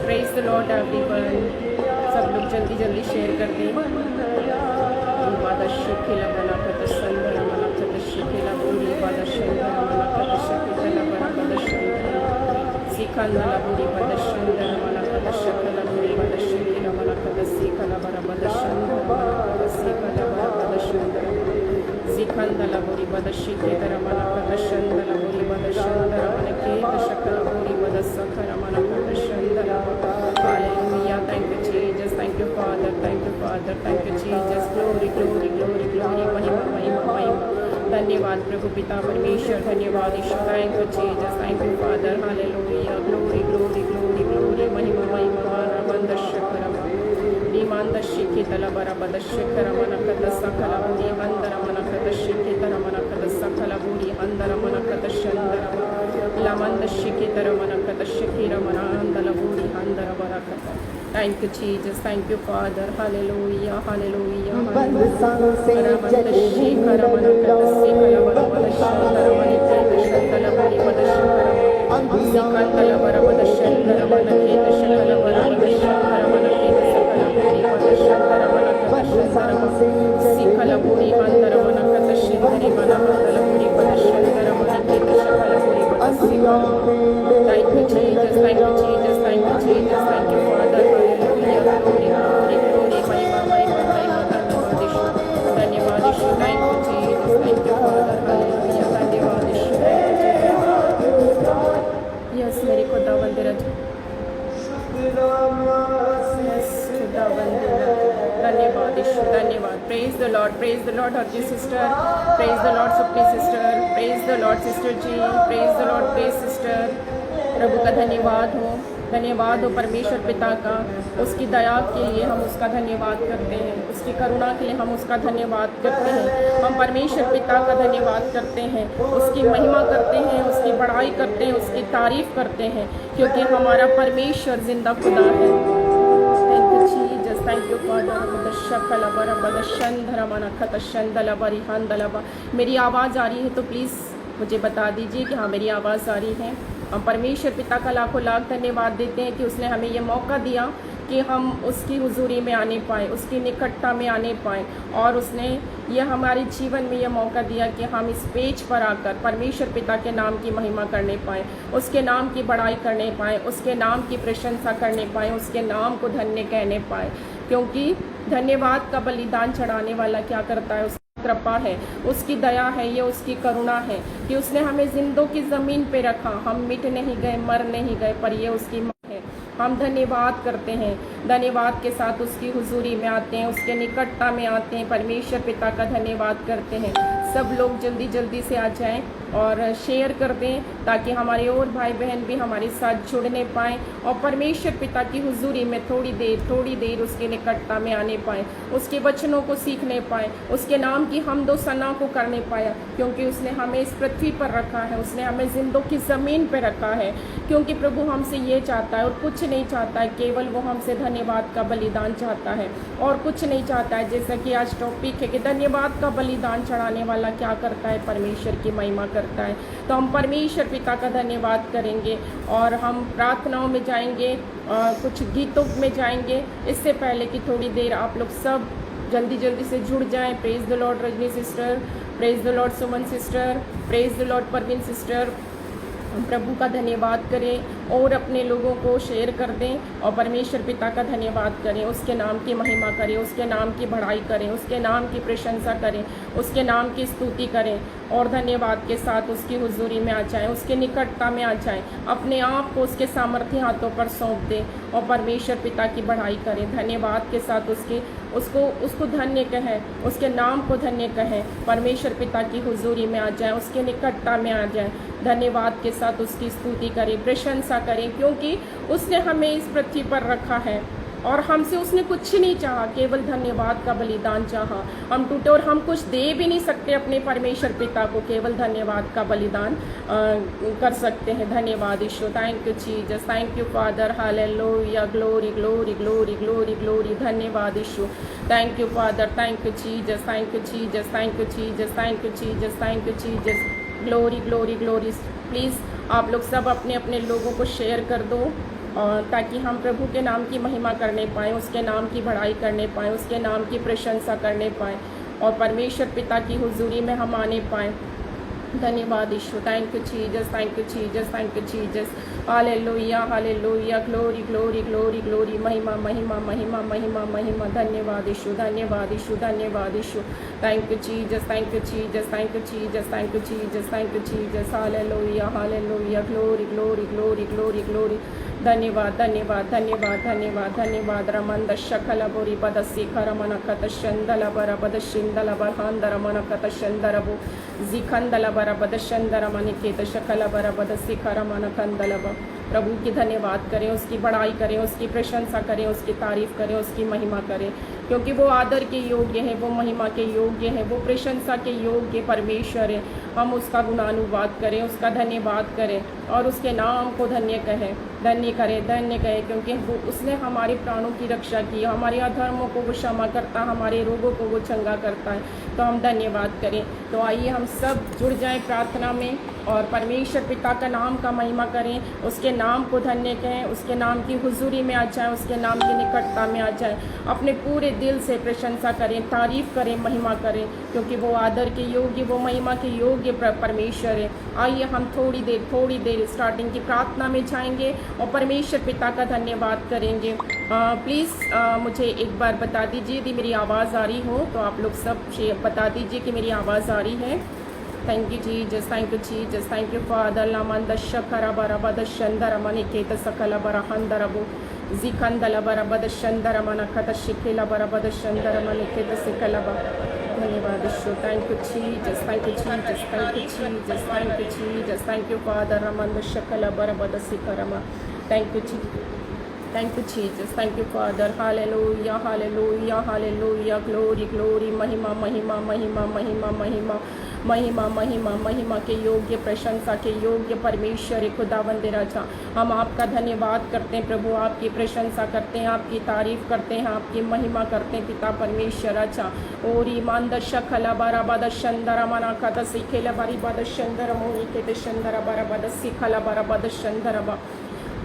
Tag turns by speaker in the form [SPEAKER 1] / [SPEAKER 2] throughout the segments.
[SPEAKER 1] Praise the Lord everyone. सब लोग जल्दी जल्दी शेयर कर दें। Hallelujah. Thank you, Jesus. Thank you, Father. Thank you, Father. Thank you, Jesus. Glory, glory, glory, glory. महिमा, महिमा, महिमा। धन्यवाद प्रभु पिता परमेश्वर, धन्यवाद ईश्वर। Thank you Jesus, thank you father. Hallelujah. Glory, glory, glory, glory. महिमा, महिमा। बंदशकरम नीमांदशिकी तलबरा बदशकरमन कदसकलबुरी हंदरमन कदशिकी तरमन कदसकलबुरी हंदरमन कदशंदरम लमंदशिकी तरमन कदशिकी रमन हंदलबुरी हंदरबरा कद। Thank you, Jesus. Thank you, Father. Hallelujah. Hallelujah. Thank you, Jesus. Thank you, Jesus. Thank you, Jesus. Thank you, Father. Hallelujah. Glory, glory, glory. महिमा, महिमा, महिमा। धन्यवाद ईश्वर, धन्यवाद ईश्वर। Thank you, Jesus. Thank you, Father. Hallelujah. धन्यवाद ईश्वर। Yes, मेरी खुदावंद रज। Yes, खुदावंद रज। धन्यवाद ईश्वर, धन्यवाद। Praise the Lord, praise the Lord, हर जी sister. Praise the Lord, Supri sister. Praise the Lord, sister ji. Praise the Lord, praise sister. प्रभु का धन्यवाद हो, धन्यवाद हो परमेश्वर पिता का। उसकी दया के लिए हम उसका धन्यवाद करते हैं, उसकी करुणा के लिए हम उसका धन्यवाद करते हैं। हम परमेश्वर पिता का धन्यवाद करते हैं, उसकी महिमा करते हैं, उसकी बड़ाई करते हैं, उसकी तारीफ करते हैं, क्योंकि हमारा परमेश्वर जिंदा खुदा है। Thank you Jesus, thank you father. मेरी आवाज़ आ रही है तो प्लीज़ मुझे बता दीजिए कि हाँ मेरी आवाज़ आ रही है। हम परमेश्वर पिता का लाखों लाख धन्यवाद देते हैं कि उसने हमें ये मौका दिया कि हम उसकी हुजूरी में आने पाएँ, उसकी निकटता में आने पाएँ, और उसने ये हमारे जीवन में ये मौका दिया कि हम इस पेज पर आकर परमेश्वर पिता के नाम की महिमा करने पाएँ, उसके नाम की बड़ाई करने पाएँ, उसके नाम की प्रशंसा करने पाएँ, उसके नाम को धन्य कहने पाएँ। क्योंकि धन्यवाद का बलिदान चढ़ाने वाला क्या करता है? कृपा है, उसकी दया है, ये उसकी करुणा है कि उसने हमें जिंदों की ज़मीन पे रखा। हम मिट नहीं गए, मर नहीं गए, पर ये उसकी है। हम धन्यवाद करते हैं, धन्यवाद के साथ उसकी हुजूरी में आते हैं, उसके निकटता में आते हैं, परमेश्वर पिता का धन्यवाद करते हैं। सब लोग जल्दी जल्दी से आ जाएं और शेयर कर दें ताकि हमारे और भाई बहन भी हमारे साथ जुड़ने पाएँ और परमेश्वर पिता की हुजूरी में थोड़ी देर उसके निकटता में आने पाएँ, उसके वचनों को सीखने पाएँ, उसके नाम की हमदो सना को करने पाया, क्योंकि उसने हमें इस पृथ्वी पर रखा है, उसने हमें जिंदों की ज़मीन पर रखा है। क्योंकि प्रभु हमसे ये चाहता है और कुछ नहीं चाहता है, केवल वो हमसे धन्यवाद का बलिदान चाहता है और कुछ नहीं चाहता है। जैसा कि आज टॉपिक है कि धन्यवाद का बलिदान चढ़ाने वाला क्या करता है, परमेश्वर की महिमा करता है। तो हम परमेश्वर पिता का धन्यवाद करेंगे और हम प्रार्थनाओं में जाएंगे, कुछ गीतों में जाएंगे। इससे पहले कि थोड़ी देर आप लोग सब जल्दी से जुड़ जाएं। Praise the lord Rajni sister, praise the lord Suman sister, praise the lord Parveen sister. प्रभु का धन्यवाद करें और अपने लोगों को शेयर कर दें और परमेश्वर पिता का धन्यवाद करें, उसके नाम की महिमा करें, उसके नाम की बढ़ाई करें, उसके नाम की प्रशंसा करें, उसके नाम की स्तुति करें और धन्यवाद के साथ उसकी हुजूरी में आ जाएं, उसके निकटता में आ जाएं, अपने आप को उसके सामर्थ्य हाथों पर सौंप दें और परमेश्वर पिता की बढ़ाई करें। धन्यवाद के साथ उसको धन्य कहें, उसके नाम को धन्य कहें, परमेश्वर पिता की हुजूरी में आ जाएं, उसके निकटता में आ जाएं, धन्यवाद के साथ उसकी स्तुति करें, प्रशंसा करें, क्योंकि उसने हमें इस पृथ्वी पर रखा है और हमसे उसने कुछ नहीं चाहा, केवल धन्यवाद का बलिदान चाहा। हम टूटे और हम कुछ दे भी नहीं सकते अपने परमेश्वर पिता को, केवल धन्यवाद का बलिदान कर सकते हैं। धन्यवाद ईश्वर, thank you Jesus, thank you father, hallelujah, glory glory glory glory glory. धन्यवाद ईश्वर, thank you father, thank you Jesus, thank you Jesus, thank you Jesus, thank you Jesus, thank you Jesus, glory glory glory. Please आप लोग सब अपने अपने लोगों को share कर दो ताकि हम प्रभु के नाम की महिमा करने पाएँ, उसके नाम की बढ़ाई करने पाएँ, उसके नाम की प्रशंसा करने पाएँ और परमेश्वर पिता की हुजूरी में हम आने पाएँ। धन्यवाद ईश्वर, thank you Jesus, thank you Jesus, thank you Jesus, hallelujah hallelujah, glory glory glory glory, महिमा महिमा महिमा महिमा महिमा। धन्यवाद ईश्वर, धन्यवाद ईश्वर, धन्यवाद ईश्वर, thank you Jesus, thank you Jesus, thank you Jesus, thank you Jesus, thank you Jesus, hallelujah hallelujah, glory glory glory glory glory. धन्यवाद धन्यवाद धन्यवाद धन्यवाद धन्यवाद। रमंद शकल बोरी पदसी खरमन कत शंदल बर बद शिंदल बरहांदर मन कत शंदरबो जिखंदल बर बद शंदर मन केत शकल बर बद शिखर मन कंदलब। प्रभु की धन्यवाद करें, उसकी बड़ाई करें, उसकी प्रशंसा करें, उसकी तारीफ करें, उसकी महिमा करें, क्योंकि वो आदर के योग्य है, वो महिमा के योग्य है, वो प्रशंसा के योग्य परमेश्वर है। हम उसका गुणानुवाद करें, उसका धन्यवाद करें और उसके नाम को धन्य कहें, धन्य करें, क्योंकि उसने हमारे प्राणों की रक्षा की, हमारे अधर्मों को वो क्षमा करता, हमारे रोगों को वो चंगा करता है। तो हम धन्यवाद करें। तो आइए हम सब जुड़ जाएं प्रार्थना में और परमेश्वर पिता का नाम का महिमा करें, उसके नाम को धन्य कहें, उसके नाम की हुजूरी में आ जाएं, उसके नाम की निकटता में आ जाएं, अपने पूरे दिल से प्रशंसा करें, तारीफ करें, महिमा करें, क्योंकि वो आदर के योग्य, वो महिमा के योग्य परमेश्वर है। आइए हम थोड़ी देर स्टार्टिंग की प्रार्थना में जाएंगे और परमेश्वर पिता का धन्यवाद करेंगे। प्लीज़ मुझे एक बार बता दीजिए यदि मेरी आवाज़ आ रही हो, तो आप लोग सब बता दीजिए कि मेरी आवाज़ आ रही है। Thank you Jesus, thank you Jesus, thank you father. लामंद शखरा बरबद शंदर मन केत सकल बरहंदरबो जिखंदल बरबद शंदर मन खत शिखिल बरबद शंदर मन केत सिकलब। धन्यवाद ईश्वर, thank you Jesus, thank you Jesus, thank you Jesus, thank you Jesus, thank you father. रमंद शकल बरबद सिकरमा। Thank you Jesus, thank you father. Hallelujah hallelujah hallelujah, glory glory, महिमा महिमा महिमा महिमा महिमा महिमा महिमा महिमा के योग्य, प्रशंसा के योग्य परमेश्वर खुदावंद राजा, हम आपका धन्यवाद करते हैं प्रभु, आपकी प्रशंसा करते हैं, आपकी तारीफ करते हैं, आपकी महिमा करते हैं पिता परमेश्वर राजा। और ईमान दशक हला बारा बद शंदर मना कद सिखेला बारी बद शंदर मोनी के शंदर बारा बद सिखला बारा बद शंदर बा।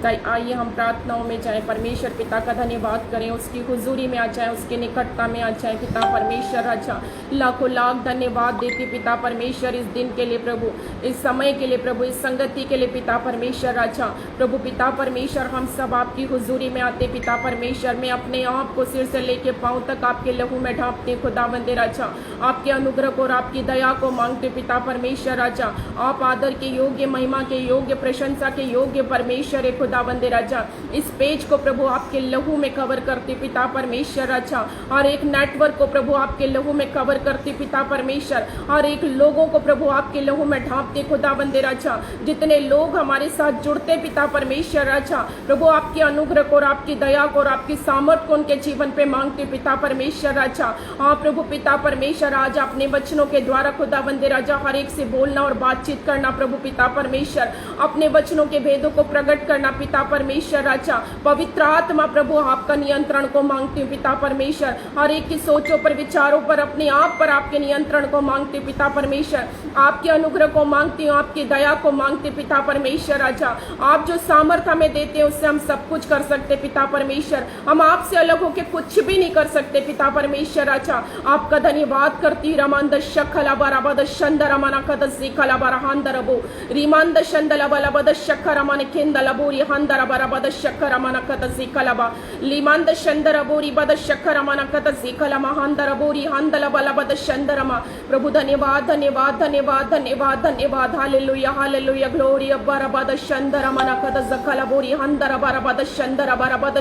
[SPEAKER 1] आइए हम प्रार्थनाओं में जाएं, परमेश्वर पिता का धन्यवाद करें, उसकी हुजूरी में आ जाएं, उसके निकटता में आ जाएं। पिता परमेश्वर राजा, लाखों लाख धन्यवाद देते पिता परमेश्वर इस दिन के लिए प्रभु, इस समय के लिए प्रभु, इस संगति के लिए पिता परमेश्वर राजा। प्रभु पिता परमेश्वर, हम सब आपकी हुजूरी में आते पिता परमेश्वर, में अपने आप को सिर से लेके पांव तक आपके लहू में ढांपते खुदावंद राजा, आपके अनुग्रह को और आपकी दया को मांगते पिता परमेश्वर राजा। आप आदर के योग्य, महिमा के योग्य, प्रशंसा के योग्य परमेश्वर खुदावंद राजा। इस पेज को प्रभु आपके लहू में कवर करते पिता परमेश्वर राजा। हर एक नेटवर्क को प्रभु आपके लहू में कवर करते पिता परमेश्वर। हर एक लोगों को प्रभु आपके लहू में ढांपते खुदावंद राजा। जितने लोग हमारे साथ जुड़ते पिता परमेश्वर राजा, प्रभु आपके अनुग्रह को और आपकी दया को और आपकी सामर्थ को उनके जीवन पे मांगते पिता परमेश्वर राजा। हाँ प्रभु पिता परमेश्वर, आज अपने वचनों के द्वारा खुदावंद राजा हर एक से बोलना और बातचीत करना प्रभु पिता परमेश्वर, अपने वचनों के भेदों को प्रकट करना पिता परमेश्वर राजा। पवित्र आत्मा प्रभु आपका नियंत्रण को मांगती हूँ पिता परमेश्वर। हर एक की सोचों पर, विचारों पर, अपने आप पर आपके नियंत्रण को मांगते पिता परमेश्वर। आपके अनुग्रह को मांगती हूँ, आपकी दया को मांगते पिता परमेश्वर राजा। आप जो सामर्थ हमें देते हैं उससे हम सब कुछ कर सकते पिता परमेश्वर। हम आपसे अलग होके कुछ भी नहीं कर सकते पिता परमेश्वर राजा। आपका धन्यवाद करती रमांद शखला बराबद शंदर मना कद सिखला बरहांदर बो रिमांद शंदला बलबद शखर मन केंदल बोरी हंदर बरबद शखर मन कद सिखला बा लिमांद शंदर बोरी बद शखर मन कद सिखला महांदर बोरी हंदल बलबद शंदर मा। प्रभु धन्यवाद धन्यवाद धन्यवाद धन्यवाद धन्यवाद। हालेलुया हालेलुया ग्लोरी बरबद शंदर मन कद जखला बोरी हंदर बरबद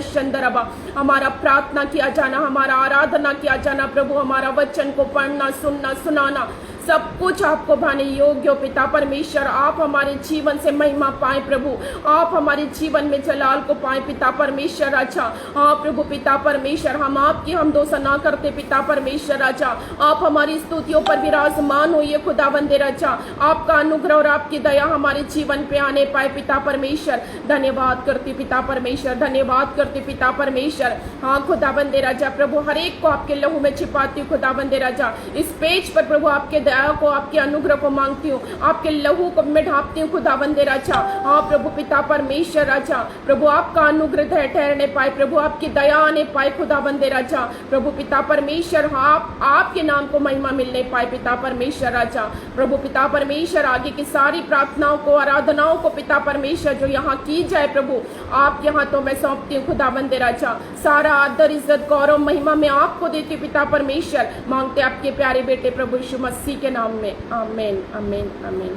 [SPEAKER 1] शंदर बा। हमारा प्रार्थना किया जाना, हमारा आराधना किया जाना प्रभु, हमारा वचन को पढ़ना, सुनना, सुनाना, सब कुछ आपको भाने योग्य हो पिता परमेश्वर। आप हमारे जीवन से महिमा पाए प्रभु, आप हमारे जीवन में जलाल को पाए पिता परमेश्वर राजा। हाँ प्रभु पिता परमेश्वर, हम आपकी हम दोष ना करते पिता परमेश्वर राजा। आप हमारी स्तुतियों पर विराजमान होइए खुदावंद राजा। आपका अनुग्रह और आपकी दया हमारे जीवन पे आने पाए पिता परमेश्वर। धन्यवाद करती पिता परमेश्वर, धन्यवाद करती पिता परमेश्वर। हाँ खुदावंद राजा, प्रभु हर एक को आपके लहू में छिपाती हूँ खुदावंद राजा। इस पेज पर प्रभु आपके दया को, आपके अनुग्रह को मांगती हूँ, आपके लहू को मैं ढांपती हूँ खुदावंद राजा। हाँ प्रभु पिता परमेश्वर राजा, प्रभु आपका अनुग्रह ठहरने पाए, प्रभु आपकी दया आने पाए खुदावंद राजा। प्रभु पिता परमेश्वर, हाँ आपके नाम को महिमा मिलने पाए पिता परमेश्वर राजा। प्रभु पिता परमेश्वर, आगे की सारी प्रार्थनाओं को, आराधनाओं को पिता परमेश्वर जो यहाँ की जाए प्रभु आपके हाथों में सौंपती हूँ खुदावंद राजा। सारा आदर इज्जत गौरव महिमा में आपको देती पिता परमेश्वर। मांगते आपके प्यारे बेटे प्रभु यीशु मसीह के नाम में, आमीन आमीन आमीन।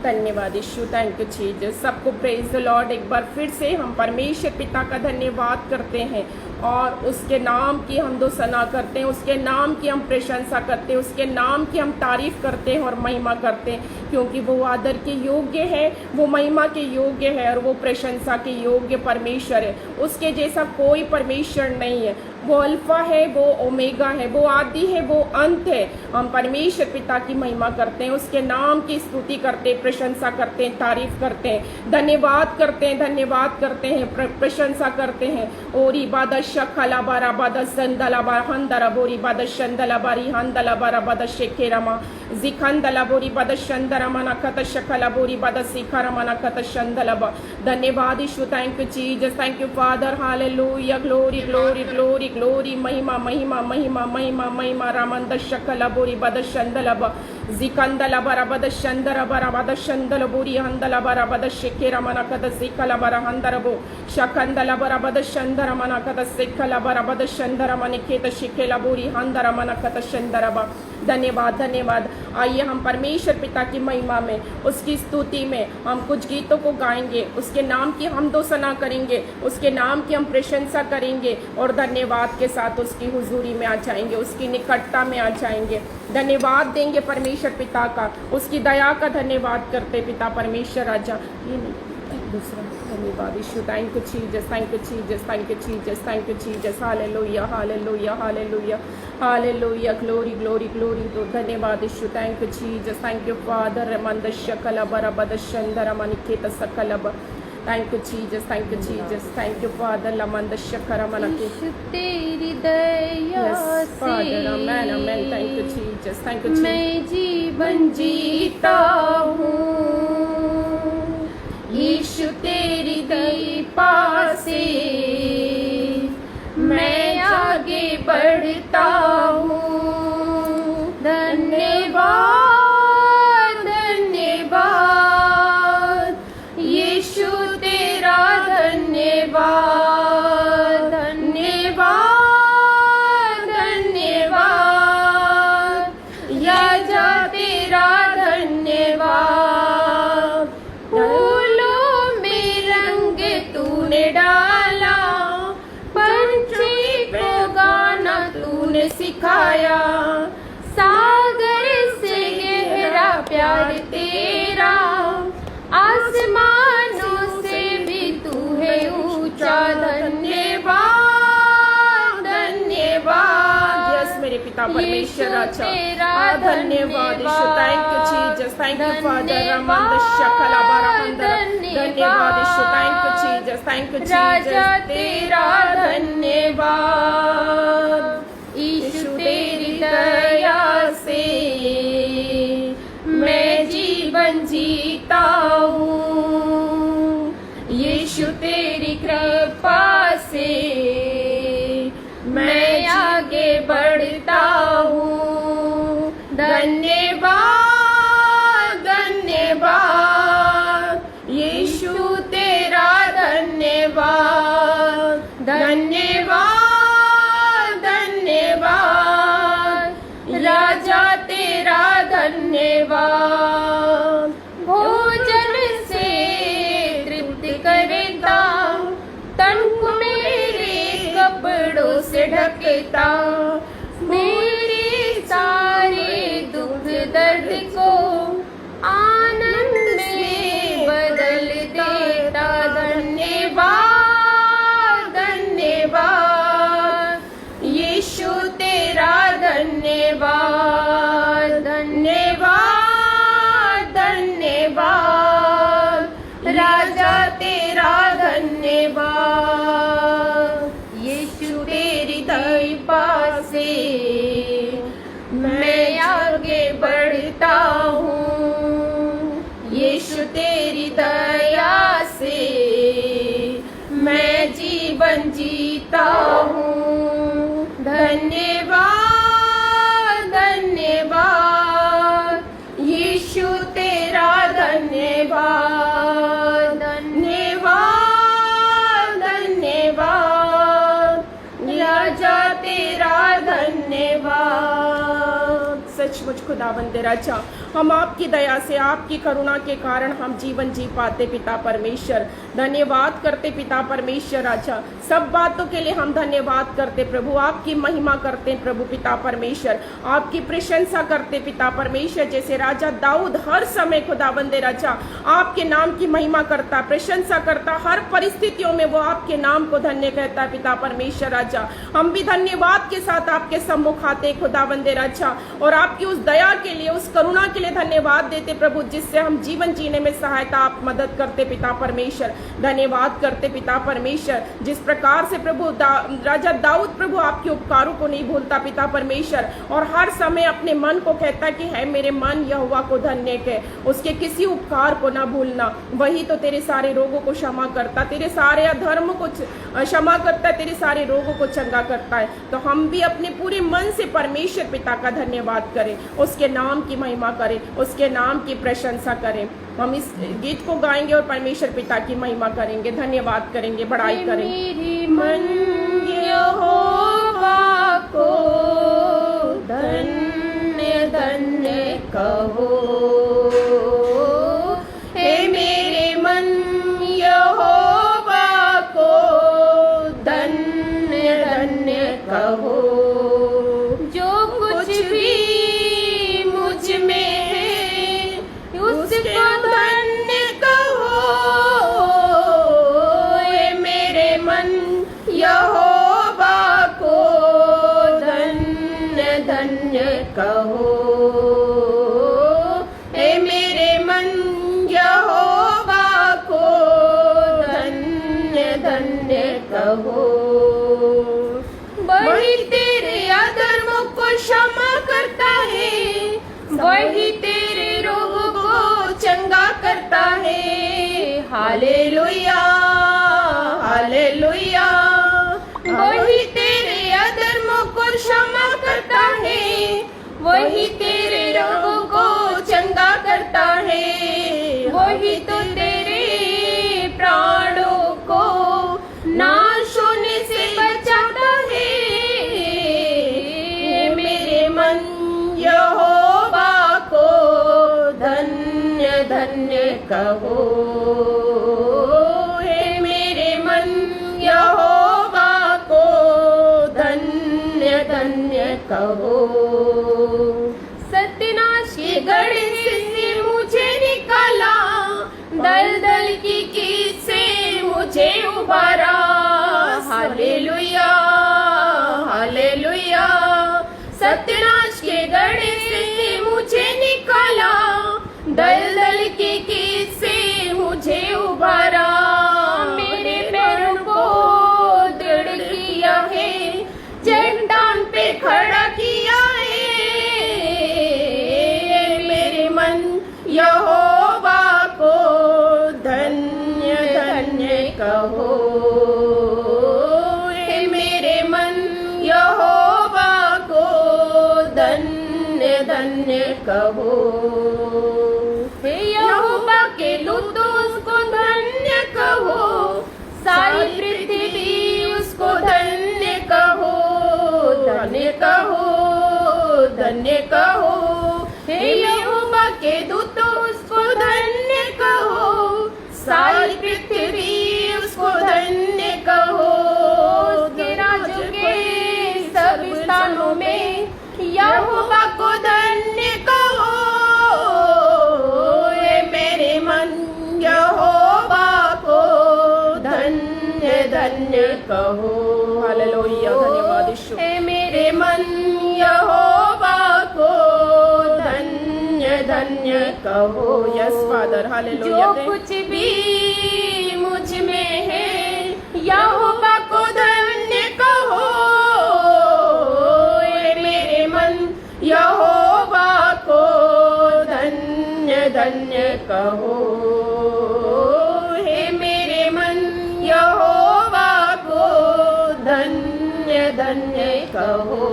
[SPEAKER 1] धन्यवाद यीशु, थैंक यू जीसस। सबको प्रेज द लॉर्ड। एक बार फिर से हम परमेश्वर पिता का धन्यवाद करते हैं और उसके नाम की हम दो सना करते हैं, उसके नाम की हम प्रशंसा करते हैं, उसके नाम की हम तारीफ करते हैं और महिमा करते हैं, क्योंकि वो आदर के योग्य है, वो महिमा के योग्य है और वो प्रशंसा के योग्य परमेश्वर है। उसके जैसा कोई परमेश्वर नहीं है। वो अल्फा है, वो ओमेगा है, वो आदि है, वो अंत है। हम परमेश्वर पिता की महिमा करते हैं, उसके नाम की स्तुति करते हैं, प्रशंसा करते हैं, तारीफ करते हैं, धन्यवाद करते हैं, धन्यवाद करते हैं, प्रशंसा करते हैं। और इबादत शखला बारा बादत संदला बार हंदरा बोरी बादत शंदला बारी हंदला बारा बादत शेखेरमा जिखंदला बोरी बादत शंदरा मना कत शखला बोरी बादत सिखरा मना कत शंदला बा। धन्यवाद यीशु, thank you Jesus, thank you father, hallelujah, glory glory glory glory, महिमा महिमा महिमा महिमा महिमा। रामंद शखला बोरी बादत शंदला बा जिकंदला बारा बादत शंदरा बारा बादत शंदला बोरी हंदला बारा बादत शेखेरा मना कत सिखला बारा हंदरा बो शखंदला बारा बादत शंदरा मना कत सिखला बारा बादत शंदरा मने खेत शिखेला बोरी हंदरा मना कत शंदरा बा। धन्यवाद धन्यवाद। आइए हम परमेश्वर पिता की महिमा में, उसकी स्तुति में हम कुछ गीतों को गाएंगे, उसके नाम की हम दो सना करेंगे, उसके नाम की हम प्रशंसा करेंगे और धन्यवाद के साथ उसकी हुजूरी में आ जाएंगे, उसकी निकटता में आ जाएंगे। धन्यवाद देंगे परमेश्वर पिता का, उसकी दया का धन्यवाद करते पिता परमेश्वर राजा। ये नहीं दूसरा धन्यवाद यीशु, thank you Jesus, thank you Jesus, thank you Jesus, thank you Jesus. Hallelujah hallelujah hallelujah hallelujah, glory glory glory. तो धन्यवाद यीशु, thank you Jesus, thank you father. मंद शकल बरबद शंदर मनिकेत सकल ब। Thank you Jesus, thank you Jesus, thank you father. लमंद शकर मनके
[SPEAKER 2] तेरी दया से
[SPEAKER 1] आमेन आमेन। Thank you Jesus, thank you.
[SPEAKER 2] मैं जीवन जीता हूँ यीशु तेरी कृपा से, मैं आगे बढ़ता हूँ। धन्यवाद धन्यवाद यीशु तेरा धन्यवाद, धन्यवाद धन्यवाद राजा तेरा धन्यवाद। फूलों में
[SPEAKER 1] तूने सिखाया।
[SPEAKER 2] सागर से गहरा प्यार तेरा, आसमानों से भी तू है ऊंचा। धन्यवाद धन्यवाद
[SPEAKER 1] यस मेरे पिता परमेश्वर, अच्छा
[SPEAKER 2] तेरा
[SPEAKER 1] धन्यवाद यीशु, thank you Jesus, thank you father, रमंद शकला बारामंदर, धन्यवाद यीशु, thank you Jesus, thank you
[SPEAKER 2] राजा
[SPEAKER 1] जीसस, तेरा धन्यवाद।
[SPEAKER 2] यीशु तेरी दया से मैं जीवन जीता हूँ। यीशु तेरी कृपा से मैं आगे बढ़ता हूँ। धन्यवाद धन्यवाद
[SPEAKER 1] यीशु तेरा धन्यवाद, धन्यवाद धन्यवाद
[SPEAKER 2] राजा तेरा धन्यवाद। भोजन से तृप्त करता, तन को मेरे कपड़ों से ढकता, मेरे सारे दुख दर्द को आनंद में बदल देता। धन्यवाद धन्यवाद
[SPEAKER 1] यीशु तेरा धन्यवाद, धन्यवाद धन्यवाद राजा तेरा धन्यवाद। यीशु तेरी दया से मैं आगे बढ़ता हूँ। यीशु तेरी दया से मैं जीवन जीता हूँ। धन्यवाद धन्यवाद यीशु तेरा धन्यवाद, धन्यवाद धन्यवाद राजा तेरा धन्यवाद। सचमुच खुदावंद राजा, हम आपकी दया से, आपकी करुणा के कारण हम जीवन जी पाते पिता परमेश्वर। धन्यवाद करते पिता परमेश्वर राजा, सब बातों के लिए हम धन्यवाद करते प्रभु, आपकी महिमा करते प्रभु पिता परमेश्वर, आपकी प्रशंसा करते पिता परमेश्वर। जैसे राजा दाऊद हर समय खुदावंद राजा आपके नाम की महिमा करता, प्रशंसा करता, हर परिस्थितियों में वो आपके नाम को धन्य कहता पिता परमेश्वर राजा। हम भी धन्यवाद के साथ आपके सम्मुख आते खुदावंद राजा, और आपकी उस दया के लिए, उस करुणा के लिए धन्यवाद देते प्रभु, जिससे हम जीवन जीने में सहायता आप मदद करते पिता परमेश्वर। धन्यवाद करते पिता परमेश्वर, जिस प्रकार से प्रभु राजा दाऊद प्रभु आपके उपकारों को नहीं भूलता पिता परमेश्वर, और हर समय अपने मन को कहता कि है मेरे मन यहोवा को धन्य कह, उसके किसी उपकार को ना भूलना। वही तो तेरे सारे रोगों को क्षमा करता, तेरे सारे अधर्म को क्षमा करता है, तेरे सारे रोगों को चंगा करता है। तो हम भी अपने पूरे मन से परमेश्वर पिता का धन्यवाद करें, उसके नाम की महिमा करें, उसके नाम की प्रशंसा करें। हम इस गीत को गाएंगे और परमेश्वर पिता की महिमा करेंगे, धन्यवाद करेंगे, बड़ाई करें।
[SPEAKER 2] मेरी मन यहोवा को धन्य धन्य कहो।
[SPEAKER 1] हे मेरे मन यहोवा को धन्य धन्य कहो।
[SPEAKER 2] जो कुछ भी मुझ में है उसको
[SPEAKER 1] धन्य कहो। हे मेरे मन यहोवा को धन्य धन्य कहो। हे मेरे मन यहोवा को धन्य धन्य कहो। वही तेरे अधर्मों को क्षमा करता है, वही तेरे रोग को चंगा करता है। Hallelujah hallelujah. वही तेरे अधर्मों को क्षमा करता है, वही तेरे रोगों को चंगा करता है। वही तो तेरे प्राणों को नाश होने से बचाता है। मेरे मन यहोवा को धन्य धन्य कहो। हे मेरे मन यहोवा को धन्य धन्य धन्य कहो।
[SPEAKER 2] सत्यनाश के गढ़ से मुझे निकाला, दलदल की कीच से मुझे उबारा। Hallelujah hallelujah. सत्यनाश के गढ़ से मुझे निकाला, दलदल की कीच से मुझे उबारा। मेरे पैरों को दृढ़ किया है, चट्टान पे खड़ा किया है। मेरे मन यहोवा को धन्य धन्य कहो। हे मेरे मन यहोवा को धन्य धन्य कहो। हे यहोवा के दूतों उसको धन्य कहो, सारी पृथ्वी उसको धन्य कहो। धन्य कहो धन्य कहो। हे यहोवा के दूतों उसको धन्य कहो, सारी पृथ्वी उसको धन्य कहो। के राज्यों के सब स्थानों में यहोवा को धन्य कहो। हे मेरे मन यहोवा को धन्य धन्य कहो।
[SPEAKER 1] हालेलुया, धन्यवाद यीशु।
[SPEAKER 2] हे मेरे मन यहोवा को धन्य धन्य कहो।
[SPEAKER 1] Yes father, hallelujah.
[SPEAKER 2] जो कुछ भी मुझ में है यहोवा को धन्य कहो। हे मेरे मन यहोवा को धन्य धन्य कहो। हे मेरे मन यहोवा को धन्य धन्य कहो।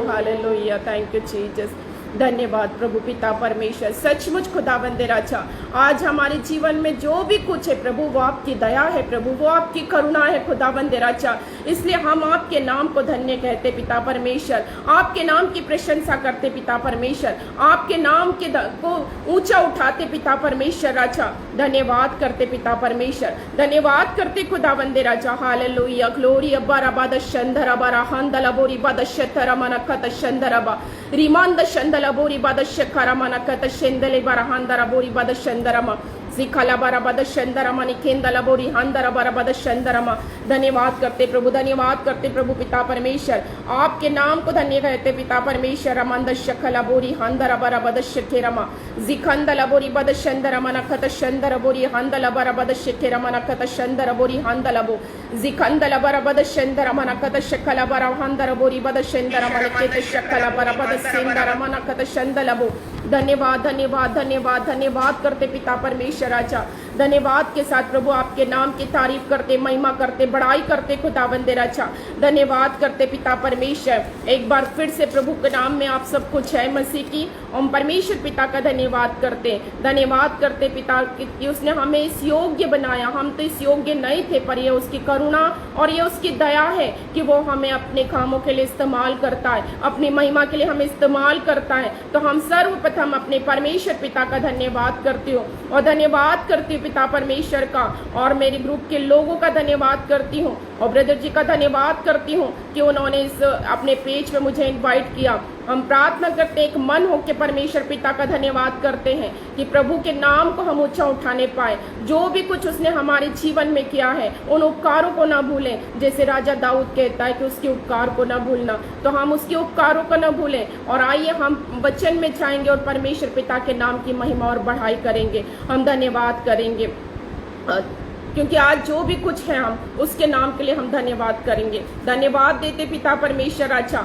[SPEAKER 1] Hallelujah, thank you Jesus. धन्यवाद प्रभु पिता परमेश्वर। सचमुच खुदावंद राजा, आज हमारे जीवन में जो भी कुछ है प्रभु, वो आपकी दया है प्रभु, वो आपकी करुणा है खुदावंद राजा। इसलिए हम आपके नाम को धन्य कहते पिता परमेश्वर, आपके नाम की प्रशंसा करते पिता परमेश्वर, आपके नाम के को ऊंचा उठाते पिता परमेश्वर राजा। धन्यवाद करते पिता परमेश्वर, धन्यवाद करते खुदावंद राजा। हालेलुया, ग्लोरी अब्बा रबा शंदर अबा रहंदला बोरी बद शतर मनकत शंदर अबा रिमांद शंदला बोरी बद शखरा मनकत शंदले बरहंदरा बोरी बद शंदरमा जिखला बरा बद शंदरमा निकेंदला बोरी हंदरा बरा बद शंदरमा। धन्यवाद करते प्रभु, धन्यवाद करते प्रभु पिता परमेश्वर, आपके नाम को धन्य कहते पिता परमेश्वर। मंद शखला बोरी हंदरा बरा बद शखेरमा जिखंदला बोरी बद शंदरमा नखत शंदर बोरी हंदला बरा बद शखेरमा नखत शंदर बोरी हंदला बो जिखंदला बरा बद शंदरमा नखत शखला बरा हंदर बोरी बद शंदरमा निकेत शखला बरा बद शंदरमा नखत शंदला बो। धन्यवाद धन्यवाद धन्यवाद धन्यवाद करते पिता परमेश्वर राजा। धन्यवाद के साथ प्रभु आपके नाम की तारीफ करते, महिमा करते, बड़ाई करते खुदावंद राजा। धन्यवाद करते पिता परमेश्वर। एक बार फिर से प्रभु के नाम में आप सब कुछ है मसीह की हम परमेश्वर पिता का धन्यवाद करते, धन्यवाद करते पिता कि उसने हमें इस योग्य बनाया। हम तो इस योग्य नहीं थे, पर ये उसकी करुणा और ये उसकी दया है कि वो हमें अपने कामों के लिए इस्तेमाल करता है, अपनी महिमा के लिए हमें इस्तेमाल करता है। तो हम सर्वप्रथम अपने परमेश्वर पिता का धन्यवाद करती हूँ और धन्यवाद करती हूँ पिता परमेश्वर का, और मेरे ग्रुप के लोगों का धन्यवाद करती हूँ और ब्रदर जी का धन्यवाद करती हूँ कि उन्होंने इस अपने पेज पे मुझे इनवाइट किया। हम प्रार्थना करते एक मन हो के परमेश्वर पिता का धन्यवाद करते हैं कि प्रभु के नाम को हम ऊंचा उठाने पाए। जो भी कुछ उसने हमारे जीवन में किया है उन उपकारों को ना भूलें, जैसे राजा दाऊद कहता है कि उसके उपकार को ना भूलना, तो हम उसके उपकारों को ना भूलें। और आइए हम वचन में जाएंगे और परमेश्वर पिता के नाम की महिमा और बढ़ाई करेंगे, हम धन्यवाद करेंगे, क्योंकि आज जो भी कुछ है हम उसके नाम के लिए हम धन्यवाद करेंगे। धन्यवाद देते पिता परमेश्वर राजा।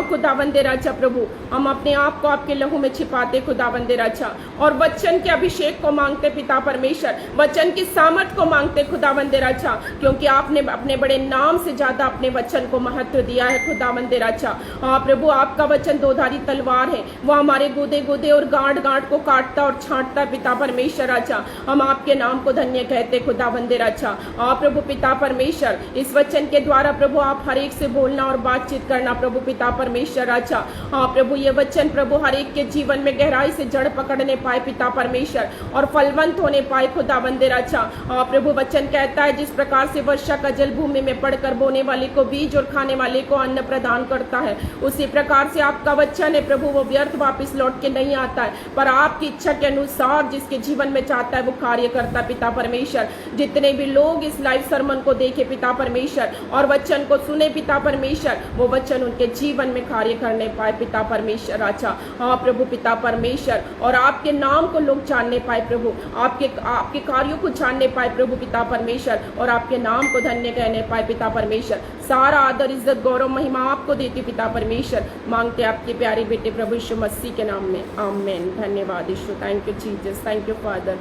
[SPEAKER 1] खुदावंदे राजा प्रभु, हम अपने आप को आपके लहू में छिपाते खुदावंदे राजा, और वचन के अभिषेक को मांगते पिता परमेश्वर, वचन की सामर्थ को मांगते खुदावंदे राजा, क्योंकि आपने अपने बड़े नाम से ज्यादा अपने वचन को महत्व दिया है खुदावंदे राजा। हाँ प्रभु, आपका वचन दोधारी तलवार है, वो हमारे गोदे गोदे और गांठ गांठ को काटता और छांटता पिता परमेश्वर राजा। हम आपके नाम को धन्य कहते खुदावंदे राजा। प्रभु पिता परमेश्वर, इस वचन के द्वारा प्रभु आप हर एक से बोलना और बातचीत करना प्रभु पिता परमेश्वर राजा। प्रभु ये वचन प्रभु हर एक के जीवन में गहराई से जड़ पकड़ने पाए पिता परमेश्वर, और फलवंत होने पाए खुदा बंदे राजा। प्रभु वचन कहता है जिस प्रकार से वर्षा का जल भूमि में पड़कर बोने वाले को बीज और खाने वाले को अन्न प्रदान करता है, उसी प्रकार से आपका वचन है प्रभु वो व्यर्थ वापस लौट के नहीं आता है, पर आपकी इच्छा के अनुसार जिसके जीवन में चाहता है वो कार्य करता है पिता परमेश्वर। जितने भी लोग इस लाइव सरमन को देखे पिता परमेश्वर और वचन को सुने पिता परमेश्वर, वो वचन उनके जीवन में कार्य करने पाए पिता परमेश्वर राजा। प्रभु पिता परमेश्वर, और आपके नाम को लोग जानने पाए प्रभु, आपके कार्यों को जानने पाए प्रभु पिता परमेश्वर, और आपके नाम को धन्य कहने पाए पिता परमेश्वर। सारा आदर इज्जत गौरव महिमा आपको देती पिता परमेश्वर, मांगते आपके प्यारे बेटे प्रभु यीशु मसीह के नाम में, आमीन। धन्यवाद यीशु, thank you Jesus, thank you father,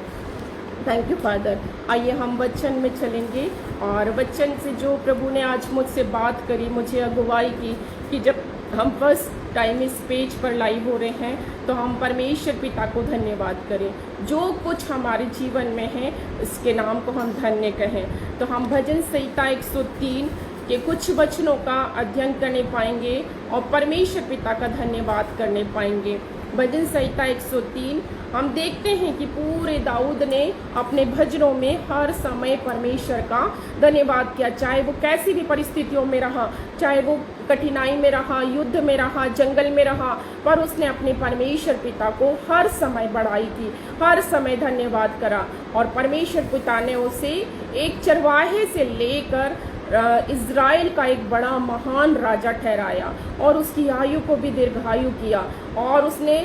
[SPEAKER 1] thank you father. आइए हम वचन में चलेंगे, और वचन से जो प्रभु ने आज मुझसे बात करी, मुझे अगुवाई की कि जब हम फर्स्ट टाइम इस पेज पर लाइव हो रहे हैं तो हम परमेश्वर पिता को धन्यवाद करें। जो कुछ हमारे जीवन में है इसके नाम को हम धन्य कहें। तो हम भजन संहिता 103 के कुछ वचनों का अध्ययन करने पाएंगे और परमेश्वर पिता का धन्यवाद करने पाएंगे। भजन संहिता 103 हम देखते हैं कि पूरे दाऊद ने अपने भजनों में हर समय परमेश्वर का धन्यवाद किया, चाहे वो कैसी भी परिस्थितियों में रहा, चाहे वो कठिनाई में रहा, युद्ध में रहा, जंगल में रहा, पर उसने अपने परमेश्वर पिता को हर समय बड़ाई की, हर समय धन्यवाद करा। और परमेश्वर पिता ने उसे एक चरवाहे से लेकर इज़राइल का एक बड़ा महान राजा ठहराया और उसकी आयु को भी दीर्घायु किया, और उसने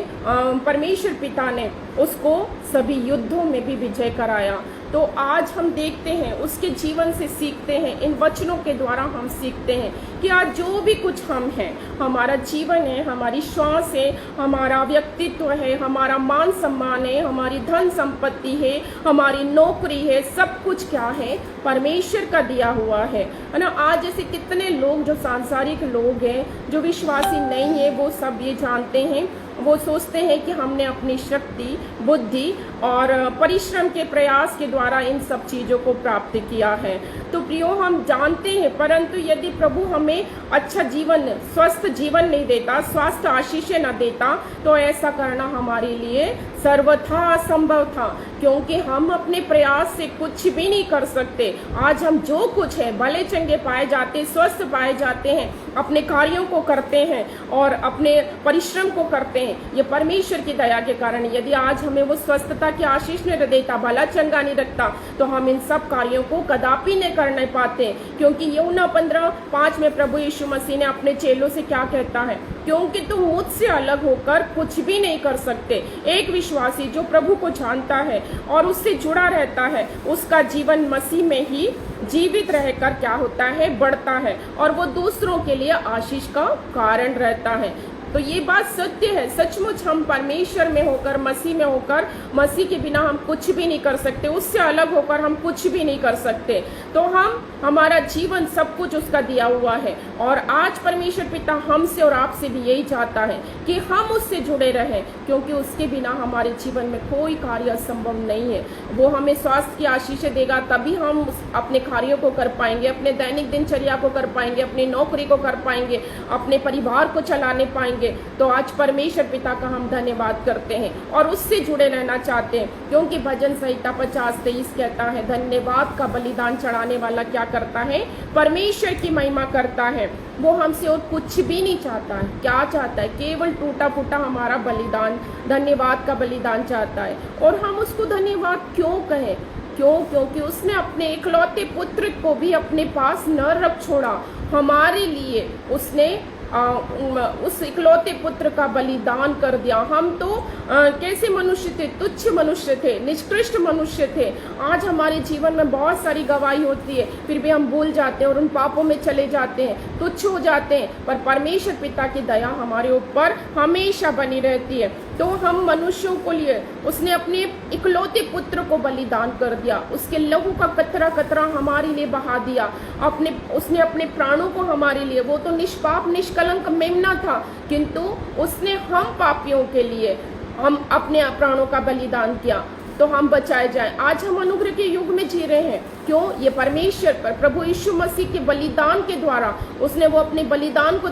[SPEAKER 1] परमेश्वर पिता ने उसको सभी युद्धों में भी विजय कराया। तो आज हम देखते हैं उसके जीवन से सीखते हैं, इन वचनों के द्वारा हम सीखते हैं कि आज जो भी कुछ हम हैं, हमारा जीवन है, हमारी श्वास है, हमारा व्यक्तित्व है, हमारा मान सम्मान है, हमारी धन संपत्ति है, हमारी नौकरी है, सब कुछ क्या है, परमेश्वर का दिया हुआ है ना। आज जैसे कितने लोग जो सांसारिक लोग हैं, जो विश्वासी नहीं है, वो सब ये जानते हैं, वो सोचते हैं कि हमने अपनी शक्ति, बुद्धि और परिश्रम के प्रयास के द्वारा इन सब चीज़ों को प्राप्त किया है। तो प्रियो, हम जानते हैं, परंतु यदि प्रभु हमें अच्छा जीवन, स्वस्थ जीवन नहीं देता, स्वास्थ्य आशीषें न देता, तो ऐसा करना हमारे लिए सर्वथा असंभव था, क्योंकि हम अपने प्रयास से कुछ भी नहीं कर सकते। आज हम जो कुछ है, भले चंगे पाए जाते, स्वस्थ पाए जाते हैं, अपने कार्यों को करते हैं और अपने परिश्रम को करते हैं, ये परमेश्वर की दया के कारण। यदि आज हमें वो स्वस्थता की आशीष नहीं देता, भला चंगा नहीं रखता, तो हम इन सब कार्यों को कदापि नहीं कर नहीं पाते। क्योंकि यूहन्ना 15:5 में प्रभु यीशु मसीह ने अपने चेलों से क्या कहता है, क्योंकि तुम मुझसे अलग होकर कुछ भी नहीं कर सकते। एक विश्वासी जो प्रभु को जानता है और उससे जुड़ा रहता है, उसका जीवन मसीह में ही जीवित रहकर क्या होता है, बढ़ता है, और वो दूसरों के लिए आशीष का कारण रहता है। तो ये बात सत्य है, सचमुच हम परमेश्वर में होकर, मसीह में होकर, मसीह के बिना हम कुछ भी नहीं कर सकते, उससे अलग होकर हम कुछ भी नहीं कर सकते। तो हमारा जीवन सब कुछ उसका दिया हुआ है, और आज परमेश्वर पिता हमसे और आपसे भी यही चाहता है कि हम उससे जुड़े रहें, क्योंकि उसके बिना हमारे जीवन में कोई कार्य असंभव नहीं है। वो हमें स्वास्थ्य की आशीषें देगा, तभी हम अपने कार्यों को कर पाएंगे, अपने दैनिक दिनचर्या को कर पाएंगे, अपनी नौकरी को कर पाएंगे, अपने परिवार को चलाने पाएंगे। तो आज परमेश्वर पिता का हम धन्यवाद करते हैं और उससे जुड़े रहना चाहते हैं, क्योंकि भजन संहिता 50:23 कहता है, धन्यवाद का बलिदान चढ़ाने वाला क्या करता है, परमेश्वर की महिमा करता है। वो हमसे और कुछ भी नहीं चाहता है। क्या चाहता है? केवल टूटा फूटा हमारा बलिदान, धन्यवाद का बलिदान चाहता है। और हम उसको धन्यवाद क्यों कहें? क्योंकि उसने अपने इकलौते पुत्र को भी अपने पास न रख छोड़ा, हमारे लिए उसने उस इकलौते पुत्र का बलिदान कर दिया। हम तो कैसे मनुष्य थे, तुच्छ मनुष्य थे, निष्कृष्ट मनुष्य थे। आज हमारे जीवन में बहुत सारी गवाही होती है, फिर भी हम भूल जाते हैं और उन पापों में चले जाते हैं, तुच्छ हो जाते हैं। पर परमेश्वर पिता की दया हमारे ऊपर हमेशा बनी रहती है। तो हम मनुष्यों को लिए उसने अपने इकलौते पुत्र को बलिदान कर दिया, उसके लहू का कतरा कतरा हमारे लिए बहा दिया, उसने अपने प्राणों को हमारे लिए, वो तो निष्पाप निष्कलंक मेमना था, किंतु उसने हम पापियों के लिए हम अपने प्राणों का बलिदान किया। तो तो हम बचाए जाएं। आज हम अनुग्रह के युग में जी रहे हैं। क्यों? ये परमेश्वर पर प्रभु यीशु मसीह के बलिदान के द्वारा उसने वो अपने बलिदान को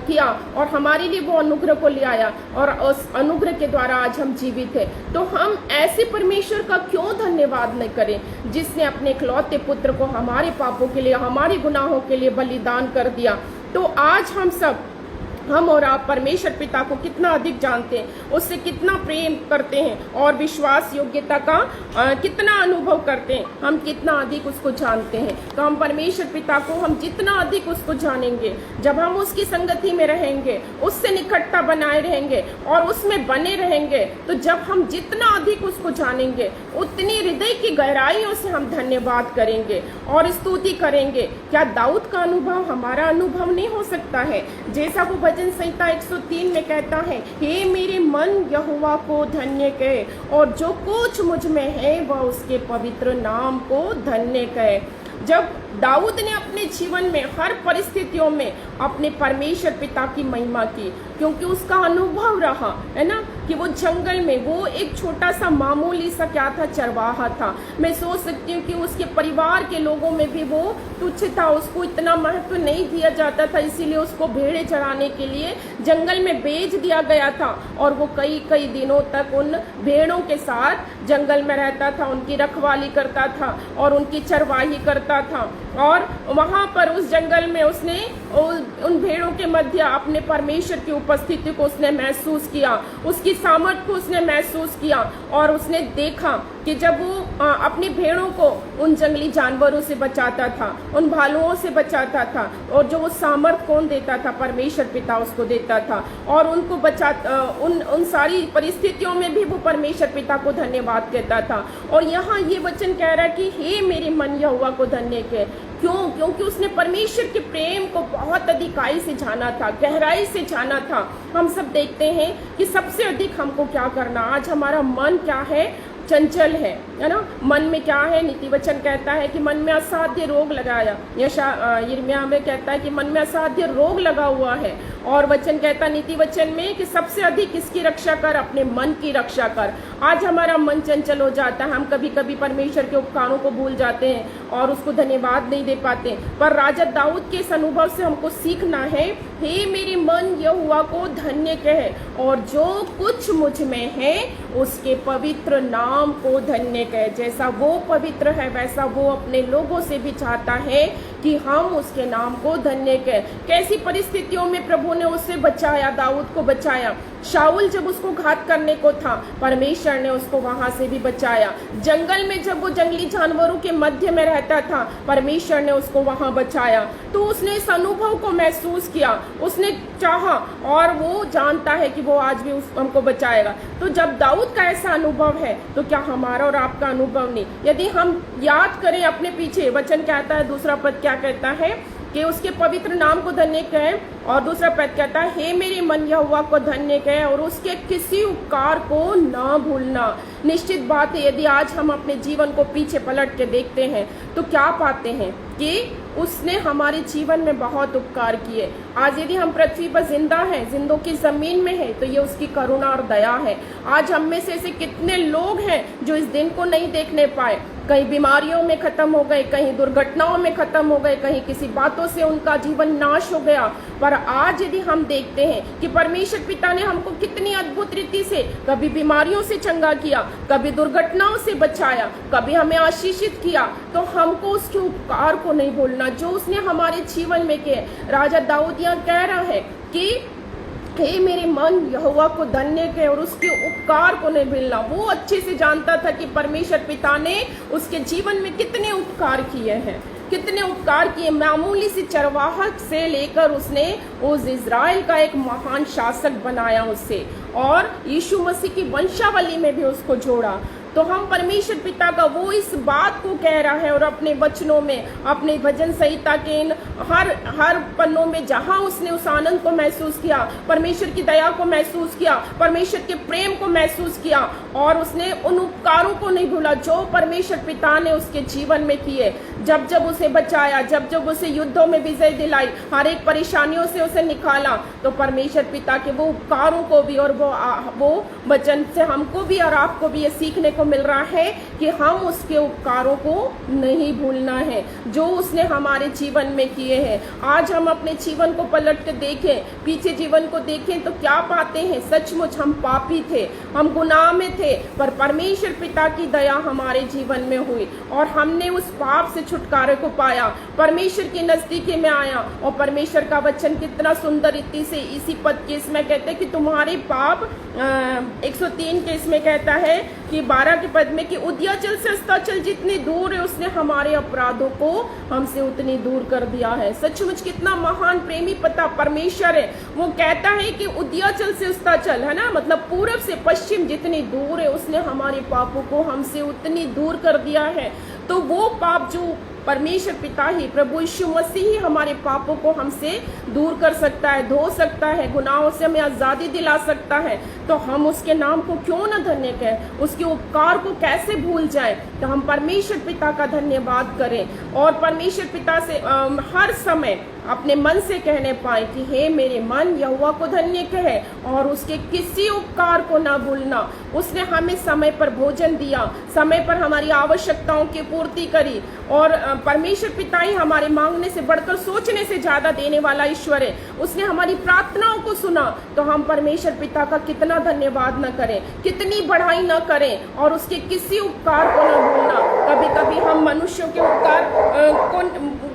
[SPEAKER 1] किया और हमारे लिए वो अनुग्रह को ले आया, और उस अनुग्रह के द्वारा आज हम जीवित हैं। तो हम ऐसे परमेश्वर का क्यों धन्यवाद नहीं करें जिसने अपने इकलौते पुत्र को हमारे पापों के लिए, हमारे गुनाहों के लिए बलिदान कर दिया। तो आज हम और आप परमेश्वर पिता को कितना अधिक जानते हैं, उससे कितना प्रेम करते हैं और विश्वास योग्यता का कितना अनुभव करते हैं, हम कितना अधिक उसको जानते हैं। तो हम परमेश्वर पिता को हम जितना अधिक उसको जानेंगे, जब हम उसकी संगति में रहेंगे, उससे निकटता बनाए रहेंगे और उसमें बने रहेंगे, तो जब हम जितना अधिक उसको जानेंगे उतनी हृदय की गहराइयों से हम धन्यवाद करेंगे और स्तुति करेंगे। क्या दाऊद का अनुभव हमारा अनुभव नहीं हो सकता है? जैसा वो भजन संहिता 103 में कहता है, हे मेरे मन यहोवा को धन्य कहे और जो कुछ मुझ में है वह उसके पवित्र नाम को धन्य कहे। जब दाऊद ने अपने जीवन में हर परिस्थितियों में अपने परमेश्वर पिता की महिमा की, क्योंकि उसका अनुभव रहा है ना कि वो जंगल में वो एक छोटा सा मामूली सा क्या था, चरवाहा था। मैं सोच सकती हूँ कि उसके परिवार के लोगों में भी वो तुच्छ था, उसको इतना महत्व नहीं दिया जाता था, इसीलिए उसको भेड़े चराने के लिए जंगल में भेज दिया गया था और वो कई कई दिनों तक उन भेड़ों के साथ जंगल में रहता था, उनकी रखवाली करता था और उनकी चरवाही करता था। और वहां पर उस जंगल में उसने उन भेड़ों के मध्य अपने परमेश्वर की उपस्थिति को उसने महसूस किया, उसकी सामर्थ को उसने महसूस किया और उसने देखा कि जब वो अपनी भेड़ों को उन जंगली जानवरों से बचाता था, उन भालुओं से बचाता था, और जो वो सामर्थ कौन देता था? परमेश्वर पिता उसको देता था। और उनको उन सारी परिस्थितियों में भी वो परमेश्वर पिता को धन्यवाद कहता था। और यहाँ ये वचन कह रहा है कि हे मेरे मन यहोवा को धन्य कहे। क्यों? क्योंकि उसने परमेश्वर के प्रेम को बहुत अधिकाई से जाना था, गहराई से जाना था। हम सब देखते हैं कि सबसे अधिक हमको क्या करना, आज हमारा मन क्या है, चंचल है ना। मन में क्या है? नीति वचन कहता है कि मन में असाध्य रोग लगाया, यिर्मयाह में कहता है कि मन में असाध्य रोग लगा हुआ है। और वचन कहता है नीति वचन में कि सबसे अधिक किसकी रक्षा कर? अपने मन की रक्षा कर। आज हमारा मन चंचल हो जाता है, हम कभी कभी परमेश्वर के उपकारों को भूल जाते हैं और उसको धन्यवाद नहीं दे पाते। पर राजा दाऊद के इस अनुभव से हमको सीखना है, हे मेरे मन यहोवा को धन्य कहे और जो कुछ मुझ में है उसके पवित्र नाम को धन्य कहे। जैसा वो पवित्र है वैसा वो अपने लोगों से भी चाहता है कि हम उसके नाम को धन्य कहें। कैसी परिस्थितियों में प्रभु ने उससे बचाया, दाऊद को बचाया। शाऊल जब उसको घात करने को था, परमेश्वर ने उसको वहां से भी बचाया। जंगल में जब वो जंगली जानवरों के मध्य में रहता था, परमेश्वर ने उसको वहां बचाया। तो उसने इस अनुभव को महसूस किया, उसने चाहा और वो जानता है कि वो आज भी हमको बचाएगा। तो जब दाऊद का ऐसा अनुभव है तो क्या हमारा और आपका अनुभव नहीं? यदि हम याद करें अपने पीछे, वचन कहता है, दूसरा पद क्या कहता है कि उसके पवित्र नाम को धन्य कहे, और दूसरा पद कहता है हे मेरे मन यहोवा को धन्य कहे और उसके किसी उपकार को ना भूलना। निश्चित बात है, यदि आज हम अपने जीवन को पीछे पलट के देखते हैं तो क्या पाते हैं कि उसने हमारे जीवन में बहुत उपकार किए। आज यदि हम पृथ्वी पर जिंदा हैं, जिंदों की जमीन में है, तो ये उसकी करुणा और दया है। आज हम में से ऐसे कितने लोग हैं जो इस दिन को नहीं देखने पाए, कहीं बीमारियों में खत्म हो गए, कहीं दुर्घटनाओं में खत्म हो गए, कहीं किसी बातों से उनका जीवन नाश हो गया। पर आज यदि हम देखते हैं कि परमेश्वर पिता ने हमको कितनी अद्भुत रीति से कभी बीमारियों से चंगा किया, कभी दुर्घटनाओं से बचाया, कभी हमें आशीषित किया, तो हमको उसके उपकार को नहीं भूलना जो उसने हमारे जीवन में किए। राजा दाऊद यहाँ कह रहा है कि हे मेरे मन यहोवा को धन्य कहे और उसके उपकार को नहीं भूलना। वो अच्छे से जानता था कि परमेश्वर पिता ने उसके जीवन में कितने उपकार किए हैं, कितने उपकार किए। मामूली सी चरवाहट से लेकर उसने उस इज़राइल का एक महान शासक बनाया उससे, और यीशु मसीह की वंशावली में भी उसको जोड़ा। तो हम परमेश्वर पिता का वो इस बात को कह रहा है और अपने वचनों में, अपने भजन संहिता के इन हर पन्नों में जहां उसने उस आनंद को महसूस किया, परमेश्वर की दया को महसूस किया, परमेश्वर के प्रेम को महसूस किया, और उसने उन उपकारों को नहीं भूला जो परमेश्वर पिता ने उसके जीवन में किए। जब जब उसे बचाया, जब जब उसे युद्धों में विजय दिलाई, हर एक परेशानियों से उसे निकाला, तो परमेश्वर पिता के वो उपकारों को भी और वो वचन से हमको भी और आपको भी ये सीखने को मिल रहा है कि हम उसके उपकारों को नहीं भूलना है जो उसने हमारे जीवन में किए हैं। आज हम अपने जीवन को पलट के देखें, पीछे जीवन को देखें तो क्या पाते हैं? सचमुच हम पापी थे, हम गुनाह में थे, पर परमेश्वर पिता की दया हमारे जीवन में हुई और हमने उस पाप से छुटकारे को पाया, परमेश्वर की नजदीकी में आया। और परमेश्वर का वचन कितना सुंदर रीति से इसी पद के इसमें कहते हैं कि तुम्हारे पाप 103 के इसमें कहता है कि 12 के पद में कि उदयाचल से अस्ताचल जितनी दूर है उसने हमारे अपराधों को हमसे उतनी दूर कर दिया है। सचमुच कितना महान प्रेमी पिता परमेश्वर है। वो कहता है कि उदयाचल से अस्ताचल, है ना, मतलब पूरब से पश्चिम जितनी दूर है उसने हमारे पापों को हमसे उतनी दूर कर दिया है। तो वो पाप जो परमेश्वर पिता ही, प्रभु यीशु मसीह ही हमारे पापों को हमसे दूर कर सकता है, धो सकता है, गुनाहों से हमें आज़ादी दिला सकता है। तो हम उसके नाम को क्यों न धन्य कहें, उसके उपकार को कैसे भूल जाए। तो हम परमेश्वर पिता का धन्यवाद करें और परमेश्वर पिता से हर समय अपने मन से कहने पाए कि हे मेरे मन यहोवा को धन्य कहे और उसके किसी उपकार को ना भूलना। उसने हमें समय पर भोजन दिया, समय पर हमारी आवश्यकताओं की पूर्ति करी और परमेश्वर पिता ही हमारे मांगने से बढ़कर सोचने से ज्यादा देने वाला ईश्वर है। उसने हमारी प्रार्थनाओं को सुना। तो हम परमेश्वर पिता का कितना धन्यवाद न करें, कितनी बढ़ाई न करें और उसके किसी उपकार को न भूलना। कभी कभी हम मनुष्यों के उपकार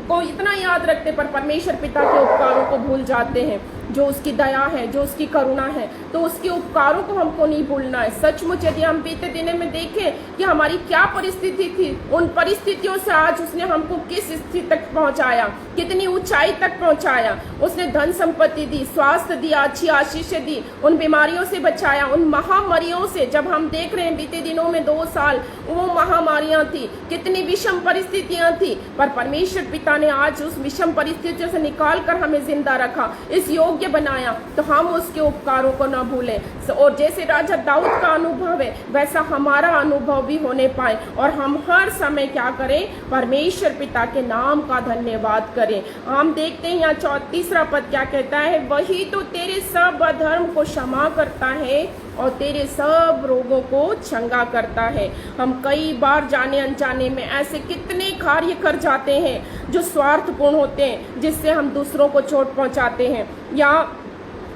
[SPEAKER 1] को इतना याद रखते पर परमेश्वर पिता के उपकारों को भूल जाते हैं, जो उसकी दया है, जो उसकी करुणा है। तो उसके उपकारों को हमको नहीं भूलना है। सचमुच यदि हम बीते दिनों में देखें कि हमारी क्या परिस्थिति थी, उन परिस्थितियों से आज उसने हमको किस स्थिति तक पहुंचाया, कितनी ऊंचाई तक पहुंचाया। उसने धन संपत्ति दी, स्वास्थ्य दिया, अच्छी आशीषें दी, उन बीमारियों से बचाया, उन महामारियों से। जब हम देख रहे हैं बीते दिनों में 2 साल वो महामारियां थी, कितनी विषम परिस्थितियां थी, पर परमेश्वर पिता ने आज उस विषम परिस्थितियों से निकाल कर हमें जिंदा रखा, इस योग्य बनाया। तो हम उसके उपकारों को ना भूलें और जैसे राजा दाऊद का अनुभव है वैसा हमारा अनुभव भी होने पाए और हम हर समय क्या करें, परमेश्वर पिता के नाम का धन्यवाद करें। हम देखते हैं यहाँ 34वां पद क्या कहता है, वही तो तेरे सब अधर्म को क्षमा करता है और तेरे सब रोगों को चंगा करता है। हम कई बार जाने अनजाने में ऐसे कितने कार्य कर जाते हैं जो स्वार्थपूर्ण होते हैं, जिससे हम दूसरों को चोट पहुंचाते हैं, या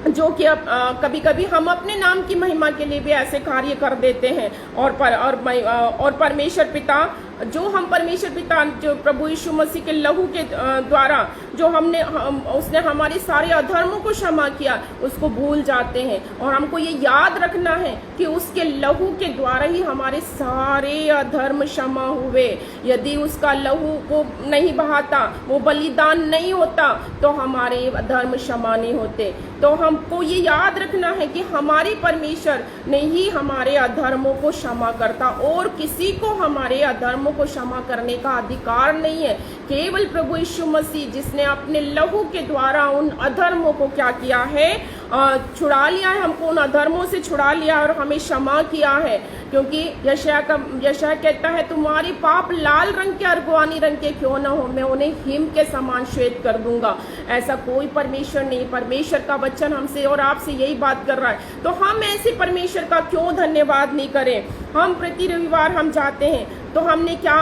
[SPEAKER 1] जो कि अब कभी कभी हम अपने नाम की महिमा के लिए भी ऐसे कार्य कर देते हैं। और परमेश्वर पिता जो हम परमेश्वर पिता जो प्रभु यीशु मसीह के लहू के द्वारा जो उसने हमारे सारे अधर्मों को क्षमा किया, उसको भूल जाते हैं। और हमको ये याद रखना है कि उसके लहू के द्वारा ही हमारे सारे अधर्म क्षमा हुए। यदि उसका लहू वो नहीं बहाता, वो बलिदान नहीं होता, तो हमारे अधर्म क्षमा नहीं होते। तो हमको ये याद रखना है कि हमारे परमेश्वर ने ही हमारे अधर्मों को क्षमा करता और किसी को हमारे अधर्मों को क्षमा करने का अधिकार नहीं है। केवल प्रभु यीशु मसीह जिसने अपने लहू के द्वारा उन अधर्मों को क्या किया है, छुड़ा लिया है, हमको उन अधर्मों से छुड़ा लिया और हमें क्षमा किया है। क्योंकि यशायाह कहता है तुम्हारे पाप लाल रंग के अर्गवानी रंग के क्यों न हो, मैं उन्हें हिम के समान श्वेत कर दूंगा। ऐसा कोई परमेश्वर नहीं। परमेश्वर का वचन हमसे और आपसे यही बात कर रहा है। तो हम ऐसे परमेश्वर का क्यों धन्यवाद नहीं करें। हम प्रति रविवार हम जाते हैं तो हमने क्या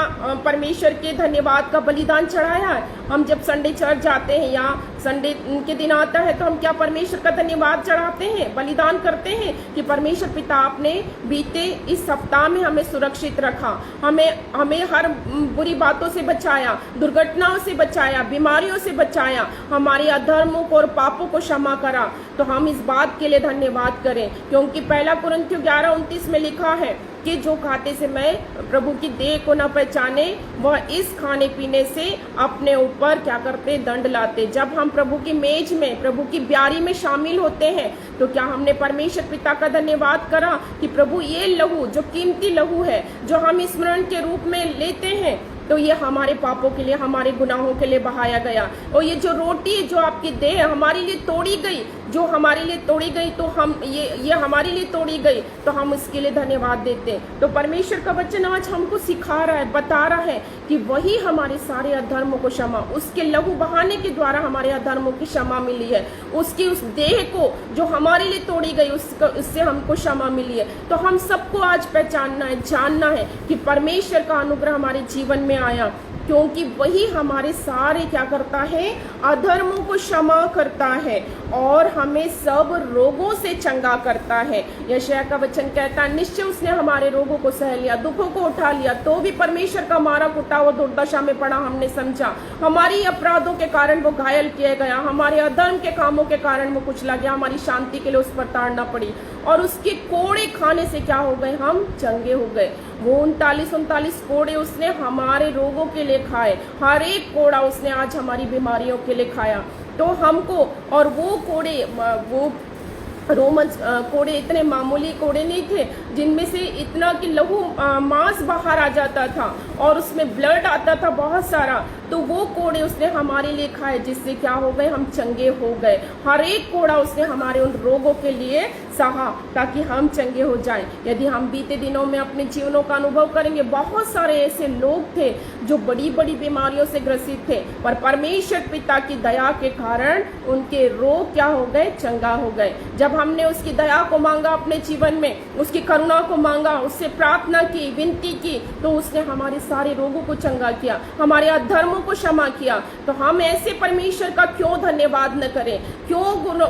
[SPEAKER 1] परमेश्वर के धन्यवाद का बलिदान चढ़ाया है। हम जब संडे चर्च जाते हैं या संडे के दिन आता है तो हम क्या परमेश्वर का धन्यवाद चढ़ाते हैं, बलिदान करते हैं कि परमेश्वर पिता आपने बीते इस सप्ताह में हमें सुरक्षित रखा, हमें हर बुरी बातों से बचाया, दुर्घटनाओं से बचाया, बीमारियों से बचाया, हमारे अधर्मों को और पापों को क्षमा करा। तो हम इस बात के लिए धन्यवाद करें, क्योंकि 1 कुरिन्थियों 11:29 में लिखा है कि जो खाते से मैं प्रभु की देह को न पहचाने वह इस खाने पीने से अपने ऊपर क्या करते, दंड लाते। जब हम प्रभु की मेज में, प्रभु की ब्यारी में शामिल होते हैं तो क्या हमने परमेश्वर पिता का धन्यवाद करा कि प्रभु ये लहू जो कीमती लहू है, जो हम स्मरण के रूप में लेते हैं, तो ये हमारे पापों के लिए, हमारे गुनाहों के लिए बहाया गया। और ये जो रोटी जो आपकी देह हमारे लिए तोड़ी गई, जो हमारे लिए तोड़ी गई, तो हम ये हमारे लिए तोड़ी गई, तो हम उसके लिए धन्यवाद देते हैं। तो परमेश्वर का वचन आज हमको सिखा रहा है, बता रहा है कि वही हमारे सारे अधर्मों को क्षमा, उसके लहू बहाने के द्वारा हमारे अधर्मों की क्षमा मिली है। उसकी उस देह को जो हमारे लिए तोड़ी गई, उससे हमको क्षमा मिली है। तो हम सबको आज पहचानना है, जानना है कि परमेश्वर का अनुग्रह हमारे जीवन में आया, क्योंकि वही हमारे सारे क्या करता है, अधर्मों को क्षमा करता है और हमें सब रोगों से चंगा करता है। यशायाह का वचन कहता है, निश्चय उसने हमारे रोगों को सह लिया, दुखों को उठा लिया, तो भी परमेश्वर का मारा कुटा हुआ दुर्दशा में पड़ा हमने समझा। हमारी अपराधों के कारण वो घायल किया गया, हमारे अधर्म के कामों के कारण वो कुचला गया, हमारी शांति के लिए उस पर ताड़ना पड़ी, और उसके कोड़े खाने से क्या हो गए, हम चंगे हो गए। वो 39 कोड़े उसने हमारे रोगों के लिए खाए, हर एक कोड़ा उसने आज हमारी बीमारियों के लिए खाया। तो हमको, और वो कोड़े, वो रोमन कोड़े इतने मामूली कोड़े नहीं थे जिनमें से इतना कि लहू मांस बाहर आ जाता था और उसमें ब्लड आता था बहुत सारा। तो वो कोड़े उसने हमारे लिए खाए, जिससे क्या हो गए, हम चंगे हो गए। हर एक कोड़ा उसने हमारे उन रोगों के लिए सहा ताकि हम चंगे हो जाएं। यदि हम बीते दिनों में अपने जीवनों का अनुभव करेंगे, बहुत सारे ऐसे लोग थे जो बड़ी बड़ी बीमारियों से ग्रसित थे, पर परमेश्वर पिता की दया के कारण उनके रोग क्या हो गए, चंगा हो गए। जब हमने उसकी दया को मांगा अपने जीवन में, उसकी करुणा को मांगा, उससे प्रार्थना की, विनती की, तो उसने हमारे सारे रोगों को चंगा किया, हमारे अधर्मों को क्षमा किया। तो हम ऐसे परमेश्वर का क्यों धन्यवाद न करें, क्यों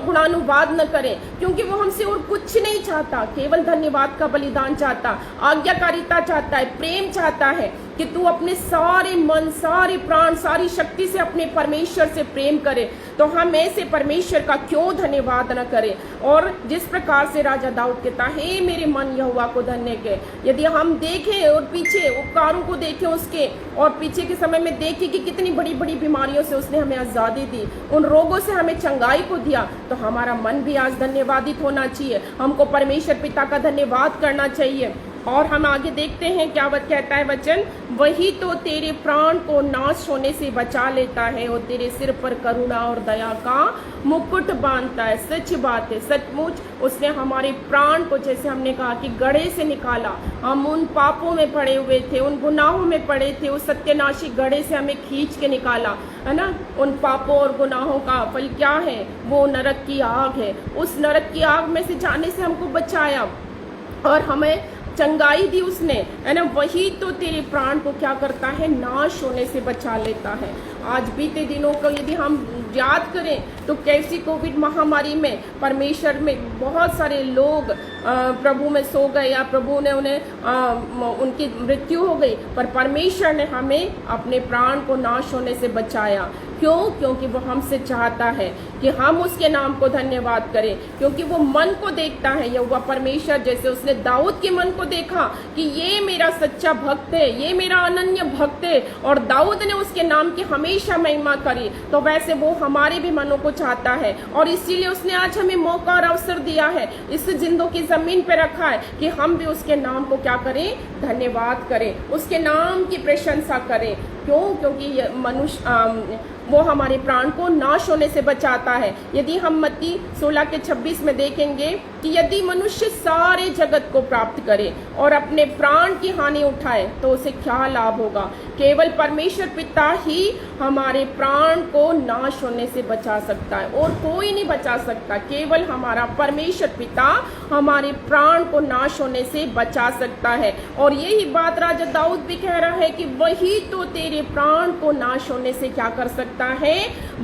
[SPEAKER 1] गुणानुवाद न करें, क्योंकि वो हमसे और कुछ नहीं चाहता, केवल धन्यवाद का बलिदान चाहता, आज्ञाकारिता चाहता है, प्रेम चाहता है कि तू अपने सारे मन, सारे प्राण, सारी शक्ति से अपने परमेश्वर से प्रेम करे। तो हम ऐसे परमेश्वर का क्यों धन्यवाद न करें। और जिस प्रकार से राजा दाऊद कहता है, हे मेरे मन यहोवा को धन्य के। यदि हम देखें और पीछे उपकारों को देखें उसके, और पीछे के समय में देखें कि कितनी बड़ी बड़ी बीमारियों से उसने हमें आज़ादी दी, उन रोगों से हमें चंगाई को दिया, तो हमारा मन भी आज धन्यवादित होना चाहिए। हमको परमेश्वर पिता का धन्यवाद करना चाहिए। और हम आगे देखते हैं क्या कहता है वचन, वही तो तेरे प्राण को नाश होने से बचा लेता है और तेरे सिर पर करुणा और दया का मुकुट बांधता है। सच बात है, सचमुच उसने हमारे प्राण को, जैसे हमने कहा कि गड्ढे से निकाला। हम उन पापों में पड़े हुए थे, उन गुनाहों में पड़े थे, उस सत्यानाशी गड्ढे से हमें खींच के निकाला, है ना। उन पापों और गुनाहों का फल क्या है, वो नरक की आग है। उस नरक की आग में से जाने से हमको बचाया और हमें चंगाई दी उसने, है ना। वही तो तेरे प्राण को क्या करता है, नाश होने से बचा लेता है। आज बीते दिनों को यदि हम याद करें तो कैसी कोविड महामारी में परमेश्वर में बहुत सारे लोग प्रभु में सो गए, या प्रभु ने उन्हें उनकी मृत्यु हो गई, पर परमेश्वर ने हमें अपने प्राण को नाश होने से बचाया। क्यों? क्योंकि वो हमसे चाहता है कि हम उसके नाम को धन्यवाद करें, क्योंकि वो मन को देखता है। यहोवा परमेश्वर, जैसे उसने दाऊद के मन को देखा कि ये मेरा सच्चा भक्त है, ये मेरा अनन्य भक्त है, और दाऊद ने उसके नाम की हमेशा महिमा करी, तो वैसे वो हमारे भी मनों को चाहता है। और इसीलिए उसने आज हमें मौका और अवसर दिया है, इस जिंदों की जमीन पे रखा है कि हम भी उसके नाम को क्या करें, धन्यवाद करें, उसके नाम की प्रशंसा करें। क्यों? क्योंकि मनुष्य वो हमारे प्राण को नाश होने से बचाता है। यदि हम मत्ती 16:26 में देखेंगे कि यदि मनुष्य सारे जगत को प्राप्त करे और अपने प्राण की हानि उठाए तो उसे क्या लाभ होगा। केवल परमेश्वर पिता ही हमारे प्राण को नाश होने से बचा सकता है, और कोई नहीं बचा सकता। केवल हमारा परमेश्वर पिता हमारे प्राण को नाश होने से बचा सकता है। और यही बात राजा दाऊद भी कह रहा है कि वही तो तेरे प्राण को नाश होने से क्या कर सकता है,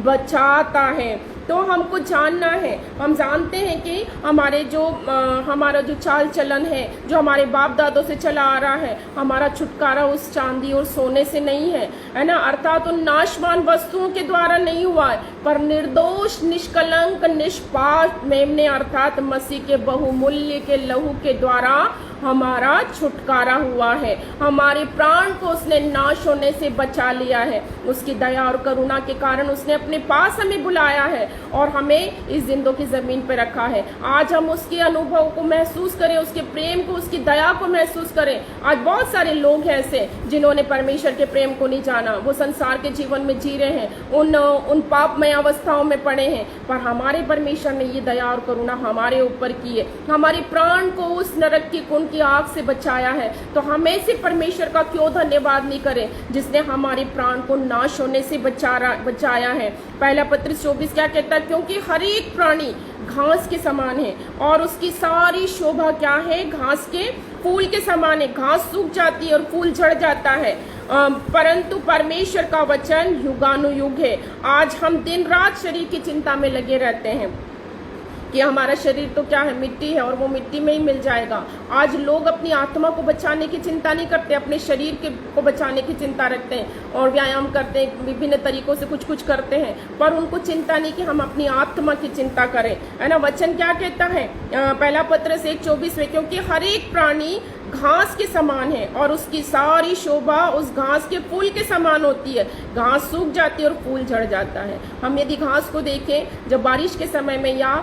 [SPEAKER 1] बचाता है। तो हमको जानना है, हम जानते हैं कि हमारा जो चाल चलन है, जो हमारे बाप दादों से चला आ रहा है, हमारा छुटकारा उस चांदी और सोने से नहीं है ना, अर्थात उन नाशवान वस्तुओं के द्वारा नहीं हुआ है, पर निर्दोष, निष्कलंक, निष्पाप मेमने अर्थात मसीह के बहुमूल्य के लहू के द्वारा हमारा छुटकारा हुआ है। हमारे प्राण को उसने नाश होने से बचा लिया है। उसकी दया और करुणा के कारण उसने अपने पास हमें बुलाया है, और हमें इस जिंदों की ज़मीन पर रखा है। आज हम उसके अनुभव को महसूस करें, उसके प्रेम को, उसकी दया को महसूस करें। आज बहुत सारे लोग हैं ऐसे जिन्होंने परमेश्वर के प्रेम को नहीं जाना, वो संसार के जीवन में जी रहे हैं, उन पापमय अवस्थाओं में पड़े हैं, पर हमारे परमेश्वर ने ये दया और करुणा हमारे ऊपर की है, हमारे प्राण को उस नरक की कुंड की आग से बचाया है। तो हमें से परमेश्वर का क्यों धन्यवाद नहीं करें जिसने हमारे प्राण को नाश होने से बचाया है। पहला पत्रस 24 क्या कहता है? क्योंकि हर एक प्राणी घास के समान है और उसकी सारी शोभा क्या है? घास के फूल के समान है। घास सूख जाती है और फूल झड़ जाता है, परंतु परमेश्वर का वचन युगानुयुग है। आज हम दिन रात शरीर की चिंता में लगे रहते हैं कि हमारा शरीर तो क्या है, मिट्टी है और वो मिट्टी में ही मिल जाएगा। आज लोग अपनी आत्मा को बचाने की चिंता नहीं करते, अपने शरीर को बचाने की चिंता रखते हैं और व्यायाम करते हैं, विभिन्न तरीकों से कुछ करते हैं, पर उनको चिंता नहीं कि हम अपनी आत्मा की चिंता करें, है ना। वचन क्या कहता है? पहला पत्रस 1:24 में, क्योंकि हर एक प्राणी घास के समान है और उसकी सारी शोभा उस घास के फूल के समान होती है। घास सूख जाती है और फूल झड़ जाता है। हम यदि घास को देखें, जब बारिश के समय में या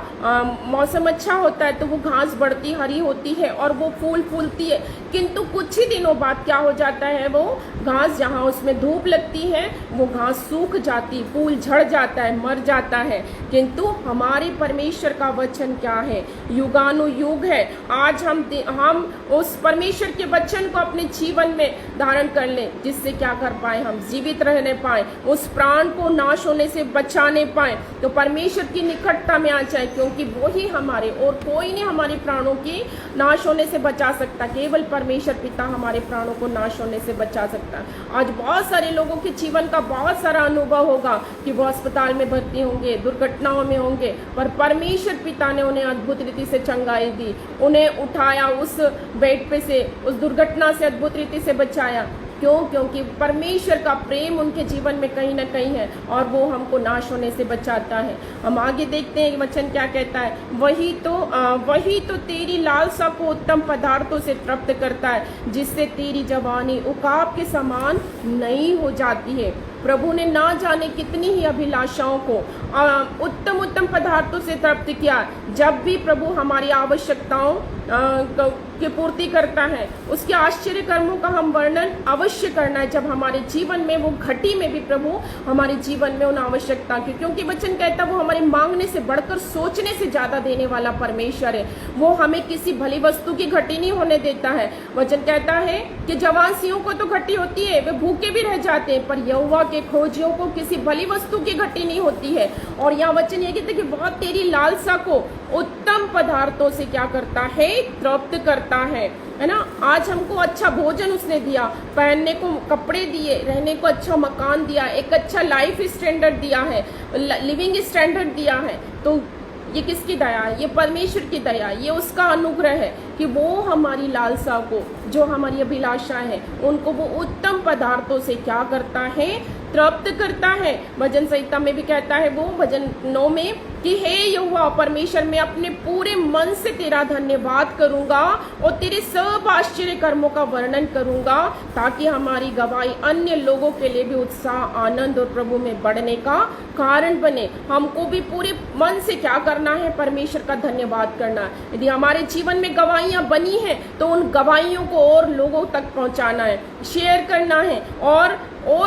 [SPEAKER 1] मौसम अच्छा होता है तो वो घास बढ़ती हरी होती है और वो फूलती है, किंतु कुछ ही दिनों बाद क्या हो जाता है, वो घास जहाँ उसमें धूप लगती है वो घास सूख जाती, फूल झड़ जाता है, मर जाता है। किंतु हमारे परमेश्वर का वचन क्या है? युगानुयुग है। आज हम उस परमेश्वर के वचन को अपने जीवन में धारण कर लें, जिससे क्या कर पाए? हम जीवित रहने पाए, उस प्राण को नाश होने से बचाने पाए, तो परमेश्वर की निकटता में आ जाए, क्योंकि वो ही हमारे, और कोई नहीं हमारे प्राणों की नाश होने से बचा सकता। केवल परमेश्वर पिता हमारे प्राणों को नाश होने से बचा सकता है। आज बहुत सारे लोगों के जीवन का बहुत सारा अनुभव होगा कि वो अस्पताल में भर्ती होंगे, दुर्घटनाओं में होंगे, पर परमेश्वर पिता ने उन्हें अद्भुत रीति से चंगाई दी, उन्हें उठाया उस बेड पे से, उस दुर्घटना से अद्भुत रीति से बचाया। क्यों? क्योंकि परमेश्वर का प्रेम उनके जीवन में कहीं ना कहीं है और वो हमको नाश होने से बचाता है। हम आगे देखते हैं वचन क्या कहता है। वही तो तेरी लालसा को उत्तम पदार्थों से तृप्त करता है, जिससे तेरी जवानी उकाब के समान नई हो जाती है। प्रभु ने ना जाने कितनी ही अभिलाषाओं को उत्तम पदार्थों से तृप्त किया। जब भी प्रभु हमारी आवश्यकताओं की पूर्ति करता है, उसके आश्चर्य कर्मों का हम वर्णन अवश्य करना है, जब हमारे जीवन में वो घटी में भी प्रभु हमारे जीवन में उन आवश्यकता की, क्योंकि वचन कहता है वो हमारे मांगने से बढ़कर सोचने से ज्यादा देने वाला परमेश्वर है। वो हमें किसी भली वस्तु की घटी नहीं होने देता है। वचन कहता है कि जवासियों को तो घटी होती है, वे भूखे भी रह जाते हैं, पर यहोवा के खोजियों को किसी भली वस्तु की घटी नहीं होती है। और यहाँ वचन ये कहते हैं कि वह तेरी लालसा को उत्तम पदार्थों से क्या करता है? तृप्त करता है ना। आज हमको अच्छा भोजन उसने दिया, पहनने को कपड़े दिए, रहने को अच्छा मकान दिया, एक अच्छा लाइफ स्टैंडर्ड दिया है, लिविंग स्टैंडर्ड दिया है। तो ये किसकी दया है? ये परमेश्वर की दया, ये उसका अनुग्रह है कि वो हमारी लालसा को, जो हमारी अभिलाषा है, उनको वो उत्तम पदार्थों से क्या करता है? तृप्त करता है। भजन संहिता में भी कहता है वो भजन 9 में कि हे यहोवा परमेश्वर, मैं अपने पूरे मन से तेरा धन्यवाद करूंगा और तेरे सब आश्चर्य कर्मों का वर्णन करूंगा, ताकि हमारी गवाही अन्य लोगों के लिए भी उत्साह, आनंद और प्रभु में बढ़ने का कारण बने। हमको भी पूरे मन से क्या करना है? परमेश्वर का धन्यवाद करना। यदि हमारे जीवन में गवाहियां बनी हैं तो उन गवाहियों को और लोगों तक पहुंचाना है, शेयर करना है और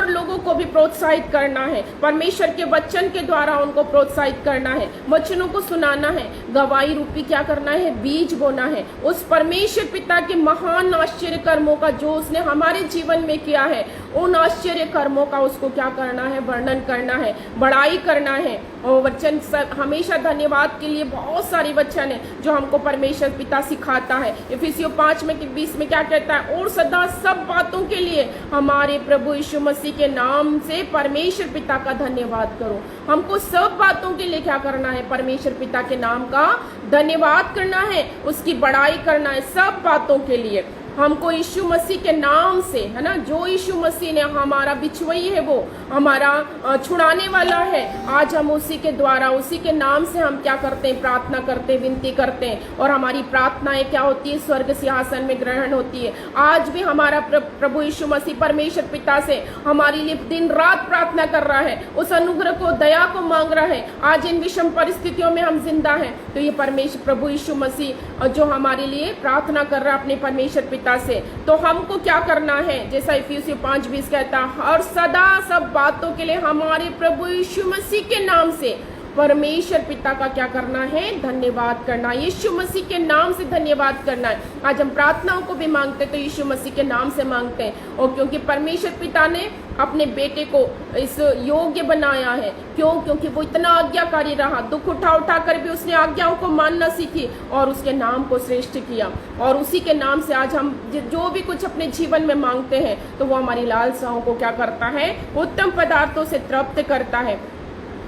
[SPEAKER 1] लोगों को भी प्रोत्साहित करना है। परमेश्वर के वचन के द्वारा उनको प्रोत्साहित करना है, वचनों को सुनाना है, गवाही रूपी क्या करना है? बीज बोना है। उस परमेश्वर पिता के महान आश्चर्य कर्मों का जो उसने हमारे जीवन में किया है, उन आश्चर्य कर्मों का उसको क्या करना है? वर्णन करना है, बड़ाई करना है। और वचन हमेशा धन्यवाद के लिए बहुत सारी वचन है जो हमको परमेश्वर पिता सिखाता है। इफिसियों 5:20 में क्या कहता है? और सदा सब बातों के लिए हमारे प्रभु यीशु मसीह के नाम से परमेश्वर पिता का धन्यवाद करो। हमको सब बातों के लिए क्या करना है? परमेश्वर पिता के नाम का धन्यवाद करना है, उसकी बड़ाई करना है सब बातों के लिए। हमको यीशु मसीह के नाम से, है ना, जो यीशु मसीह ने हमारा बिछुई है, वो हमारा छुड़ाने वाला है, आज हम उसी के द्वारा, उसी के नाम से हम क्या करते हैं, प्रार्थना करते हैं, विनती करते हैं, और हमारी प्रार्थनाएं क्या होती है, स्वर्ग सिंहासन में ग्रहण होती है। आज भी हमारा प्रभु यीशु मसीह परमेश्वर पिता से हमारे लिए दिन रात प्रार्थना कर रहा है, उस अनुग्रह को, दया को मांग रहा है। आज इन विषम परिस्थितियों में हम जिंदा हैं, तो ये परमेश्वर प्रभु यीशु मसीह जो हमारे लिए प्रार्थना कर रहा है अपने परमेश्वर पिता से, तो हमको क्या करना है, जैसा इफिसियों 5:20 कहता है, और सदा सब बातों के लिए हमारे प्रभु यीशु मसीह के नाम से परमेश्वर पिता का क्या करना है, धन्यवाद करना, यीशु मसीह के नाम से धन्यवाद करना है। आज हम प्रार्थनाओं को भी मांगते तो यीशु मसीह के नाम से मांगते हैं, और क्योंकि परमेश्वर पिता ने अपने बेटे को इस योग्य बनाया है, क्यों, क्योंकि वो इतना आज्ञाकारी रहा, दुख उठा उठा कर भी उसने आज्ञाओं को मानना सीखी और उसके नाम को श्रेष्ठ किया, और उसी के नाम से आज हम जो भी कुछ अपने जीवन में मांगते हैं तो वो हमारी लालसाओं को क्या करता है, उत्तम पदार्थों से तृप्त करता है।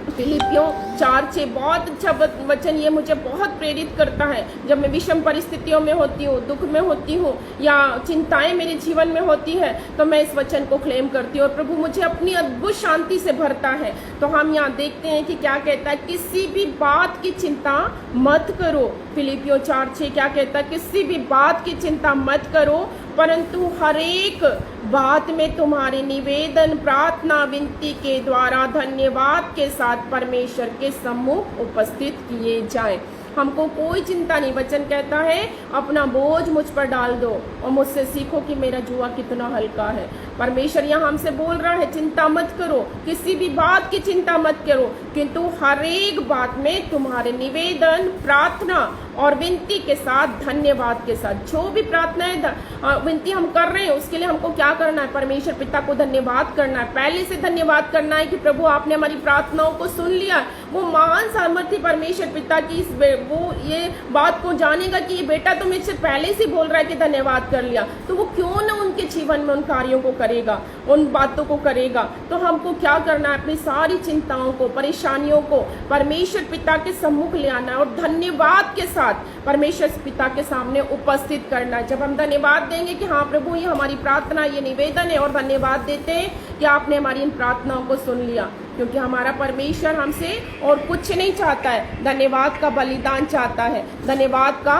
[SPEAKER 1] फिलिपियों 4:6 बहुत अच्छा वचन, ये मुझे बहुत प्रेरित करता है। जब मैं विषम परिस्थितियों में होती हूँ, दुख में होती हूँ, या चिंताएं मेरे जीवन में होती है, तो मैं इस वचन को क्लेम करती हूँ और प्रभु मुझे अपनी अद्भुत शांति से भरता है। तो हम यहाँ देखते हैं कि क्या कहता है, किसी भी बात की चिंता मत करो। फिलिपियों 4:6 क्या कहता है, किसी भी बात की चिंता मत करो, परंतु हर एक बात में तुम्हारे निवेदन, प्रार्थना, विनती के द्वारा धन्यवाद के साथ परमेश्वर के सम्मुख उपस्थित किए जाएं। हमको कोई चिंता नहीं, वचन कहता है अपना बोझ मुझ पर डाल दो और मुझसे सीखो कि मेरा जुआ कितना हल्का है। परमेश्वर यहाँ हमसे बोल रहा है चिंता मत करो, किसी भी बात की चिंता मत करो, किंतु हर एक बात में तुम्हारे निवेदन, प्रार्थना और विनती के साथ, धन्यवाद के साथ, जो भी प्रार्थनाएं विनती हम कर रहे हैं उसके लिए हमको क्या करना है, परमेश्वर पिता को धन्यवाद करना है। पहले से धन्यवाद करना है कि प्रभु आपने हमारी प्रार्थनाओं को सुन लिया। वो महान सामर्थ्य परमेश्वर पिता की वो ये बात को जानेगा कि ये बेटा तो मुझसे पहले से बोल रहा है कि धन्यवाद कर लिया, तो वो क्यों ना उनके जीवन में उन कार्यों को करेगा, उन बातों को करेगा। तो हमको क्या करना है, अपनी सारी चिंताओं को, परेशानियों को परमेश्वर पिता के सम्मुख ले आना है और धन्यवाद के साथ परमेश्वर पिता के सामने उपस्थित करना है। जब हम धन्यवाद देंगे कि हाँ प्रभु ये हमारी प्रार्थना, ये निवेदन है, और धन्यवाद देते हैं कि आपने हमारी इन प्रार्थनाओं को सुन लिया, क्योंकि हमारा परमेश्वर हमसे और कुछ नहीं चाहता है, धन्यवाद का बलिदान चाहता है, धन्यवाद का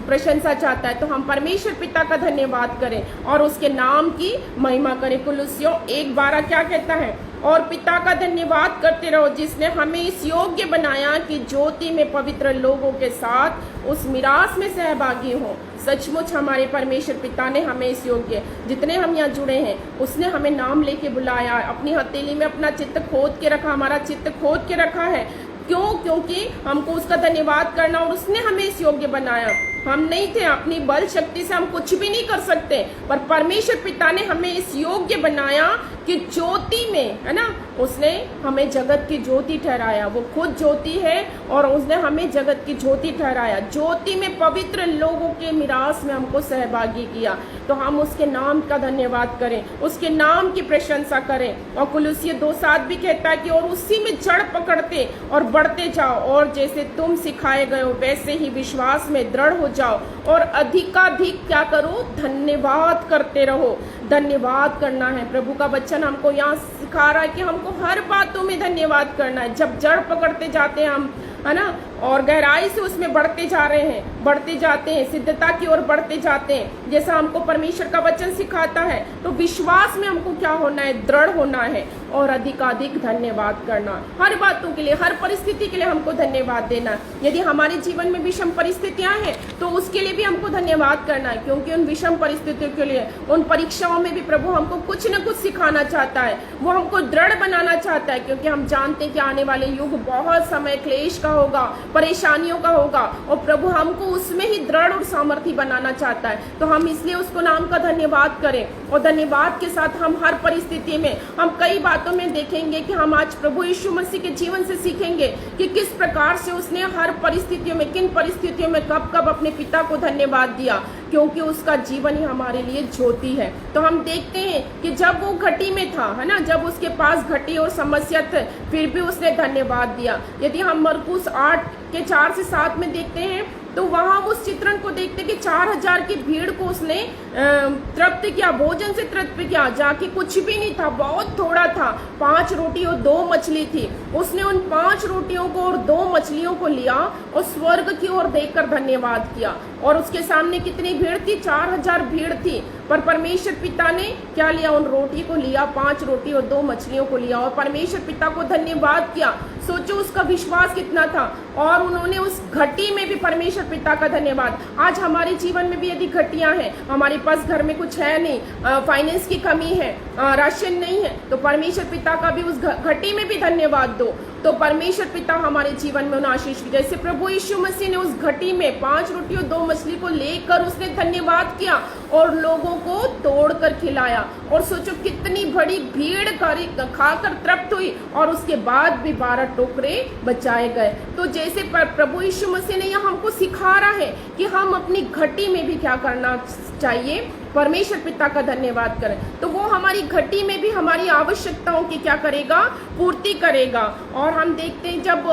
[SPEAKER 1] प्रशंसा चाहता है। तो हम परमेश्वर पिता का धन्यवाद करें और उसके नाम की महिमा करें। कुलुस्सियों 1:12 क्या कहता है, और पिता का धन्यवाद करते रहो जिसने हमें इस योग्य बनाया कि ज्योति में पवित्र लोगों के साथ उस मिरास में सहभागी हो। सचमुच हमारे परमेश्वर पिता ने हमें इस योग्य, जितने हम यहाँ जुड़े हैं, उसने हमें नाम लेके बुलाया, अपनी हथेली में अपना चित्त खोद के रखा, हमारा चित्त खोद के रखा है। क्यों? क्योंकि हमको उसका धन्यवाद करना, और उसने हमें इस योग्य बनाया। हम नहीं थे, अपनी बल शक्ति से हम कुछ भी नहीं कर सकते, पर परमेश्वर पिता ने हमें इस योग्य बनाया कि ज्योति में, है ना, उसने हमें जगत की ज्योति ठहराया। वो खुद ज्योति है और उसने हमें जगत की ज्योति ठहराया। ज्योति में पवित्र लोगों के मिरास में हमको सहभागी किया। तो हम उसके नाम का धन्यवाद करें, उसके नाम की प्रशंसा करें। और कुलुस्सियों 2:7 भी कहता है कि और उसी में जड़ पकड़ते और बढ़ते जाओ, और जैसे तुम सिखाए गए हो वैसे ही विश्वास में दृढ़ हो जाओ, और अधिकाधिक क्या करो, धन्यवाद करते रहो। धन्यवाद करना है। प्रभु का वचन हमको यहाँ सिखा रहा है कि हमको हर बातों में धन्यवाद करना है। जब जड़ पकड़ते जाते हैं हम, है ना, और गहराई से उसमें बढ़ते जा रहे हैं, बढ़ते जाते हैं, सिद्धता की ओर बढ़ते जाते हैं, जैसा हमको परमेश्वर का वचन सिखाता है, तो विश्वास में हमको क्या होना है, दृढ़ होना है और अधिकाधिक धन्यवाद करना। हर बातों के लिए, हर परिस्थिति के लिए हमको धन्यवाद देना है। यदि हमारे जीवन में विषम परिस्थितियां हैं तो उसके लिए भी हमको धन्यवाद करना है, क्योंकि उन विषम परिस्थितियों के लिए, उन परीक्षाओं में भी प्रभु हमको कुछ न कुछ सिखाना चाहता है। वो हमको दृढ़ बनाना चाहता है, क्योंकि हम जानते हैं कि आने वाले युग बहुत समय क्लेश का होगा, परेशानियों का होगा, और प्रभु हमको उसमें ही दृढ़ और सामर्थ्य बनाना चाहता है। तो हम इसलिए उसको नाम का धन्यवाद करें, और धन्यवाद के साथ हम हर परिस्थिति में, हम कई बातों में देखेंगे कि हम आज प्रभु यीशु मसीह के जीवन से सीखेंगे कि किस प्रकार से उसने हर परिस्थितियों में, किन परिस्थितियों में कब कब अपने पिता को धन्यवाद दिया, क्योंकि उसका जीवन ही हमारे लिए ज्योति है। तो हम देखते हैं कि जब वो घटी में था, है ना, जब उसके पास घटी और समस्या थे, फिर भी उसने धन्यवाद दिया। यदि हम मरकुस 8:4-7 में देखते हैं तो वहां उस चित्रण को देखते कि 4000 की भीड़ को उसने तृप्त किया, भोजन से तृप्त किया, जाके कुछ भी नहीं था, बहुत थोड़ा था, 5 रोटी और 2 मछली थी। उसने उन 5 रोटियों को और 2 मछलियों को लिया और स्वर्ग की ओर देखकर धन्यवाद किया। और उसके सामने कितनी भीड़ थी? 4000 भीड़ थी, पर परमेश्वर पिता ने क्या लिया? उन रोटी को लिया, 5 रोटी और 2 मछलियों को लिया और परमेश्वर पिता को धन्यवाद किया। सोचो उसका विश्वास कितना था। और उन्होंने उस घटी में भी परमेश्वर पिता का धन्यवाद। आज हमारे जीवन में भी यदि घटियां हैं, हमारे पास घर में कुछ है नहीं, फाइनेंस की कमी है, राशन नहीं है, तो परमेश्वर पिता का भी उस घटी में भी धन्यवाद दो। तो परमेश्वर पिता हमारे जीवन में उन आशीष, जैसे प्रभु यीशु मसीह ने उस घटी में 5 रोटी और 2 मछली को लेकर उसने धन्यवाद किया और लोगों को तोड़कर खिलाया। और सोचो कितनी बड़ी भीड़ खाकर तृप्त हुई और उसके बाद भी 12 टोकरे बचाए गए। तो जैसे प्रभु यीशु मसीह ने यह हमको सिखा रहा है कि हम अपनी घटी में भी क्या करना चाहिए? परमेश्वर पिता का धन्यवाद करें, तो वो हमारी घटी में भी हमारी आवश्यकताओं की क्या करेगा? पूर्ति करेगा। और हम देखते हैं जब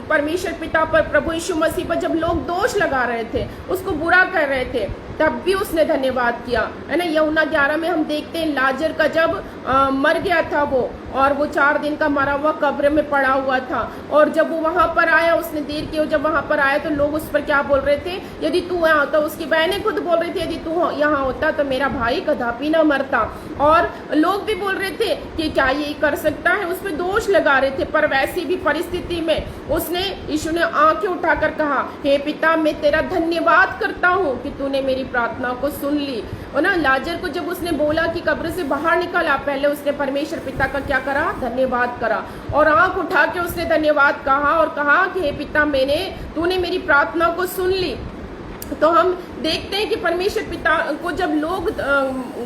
[SPEAKER 1] परमेश्वर पिता पर, प्रभु यीशु मसीह पर जब लोग दोष लगा रहे थे, उसको बुरा कर रहे थे, तब भी उसने धन्यवाद किया, है ना। यूहन्ना 11 में हम देखते हैं लाजर का जब मर गया था वो, और वो 4 दिन का मरा हुआ कब्र में पड़ा हुआ था, और जब वो वहां पर आया, उसने देर की, जब वहां पर आया तो लोग उस पर क्या बोल रहे थे? यदि तू यहाँ होता, उसकी बहनें खुद बोल रही थी, यदि तू यहाँ होता तो मेरा भाई कदापि न मरता। और लोग भी बोल रहे थे कि क्या ये कर सकता है, उस पर दोष लगा रहे थे। पर वैसी भी परिस्थिति में उसने, यीशु ने आंखें उठाकर कहा, हे पिता, मैं तेरा धन्यवाद करता हूँ कि तूने मेरी प्रार्थना को सुन ली। और ना लाजर को जब उसने बोला कि कब्र से बाहर निकला, पहले उसने परमेश्वर पिता का क्या करा? धन्यवाद करा, और आंख उठा के उसने धन्यवाद कहा और कहा कि हे पिता, तूने मेरी प्रार्थना को सुन ली। तो हम देखते हैं कि परमेश्वर पिता को जब लोग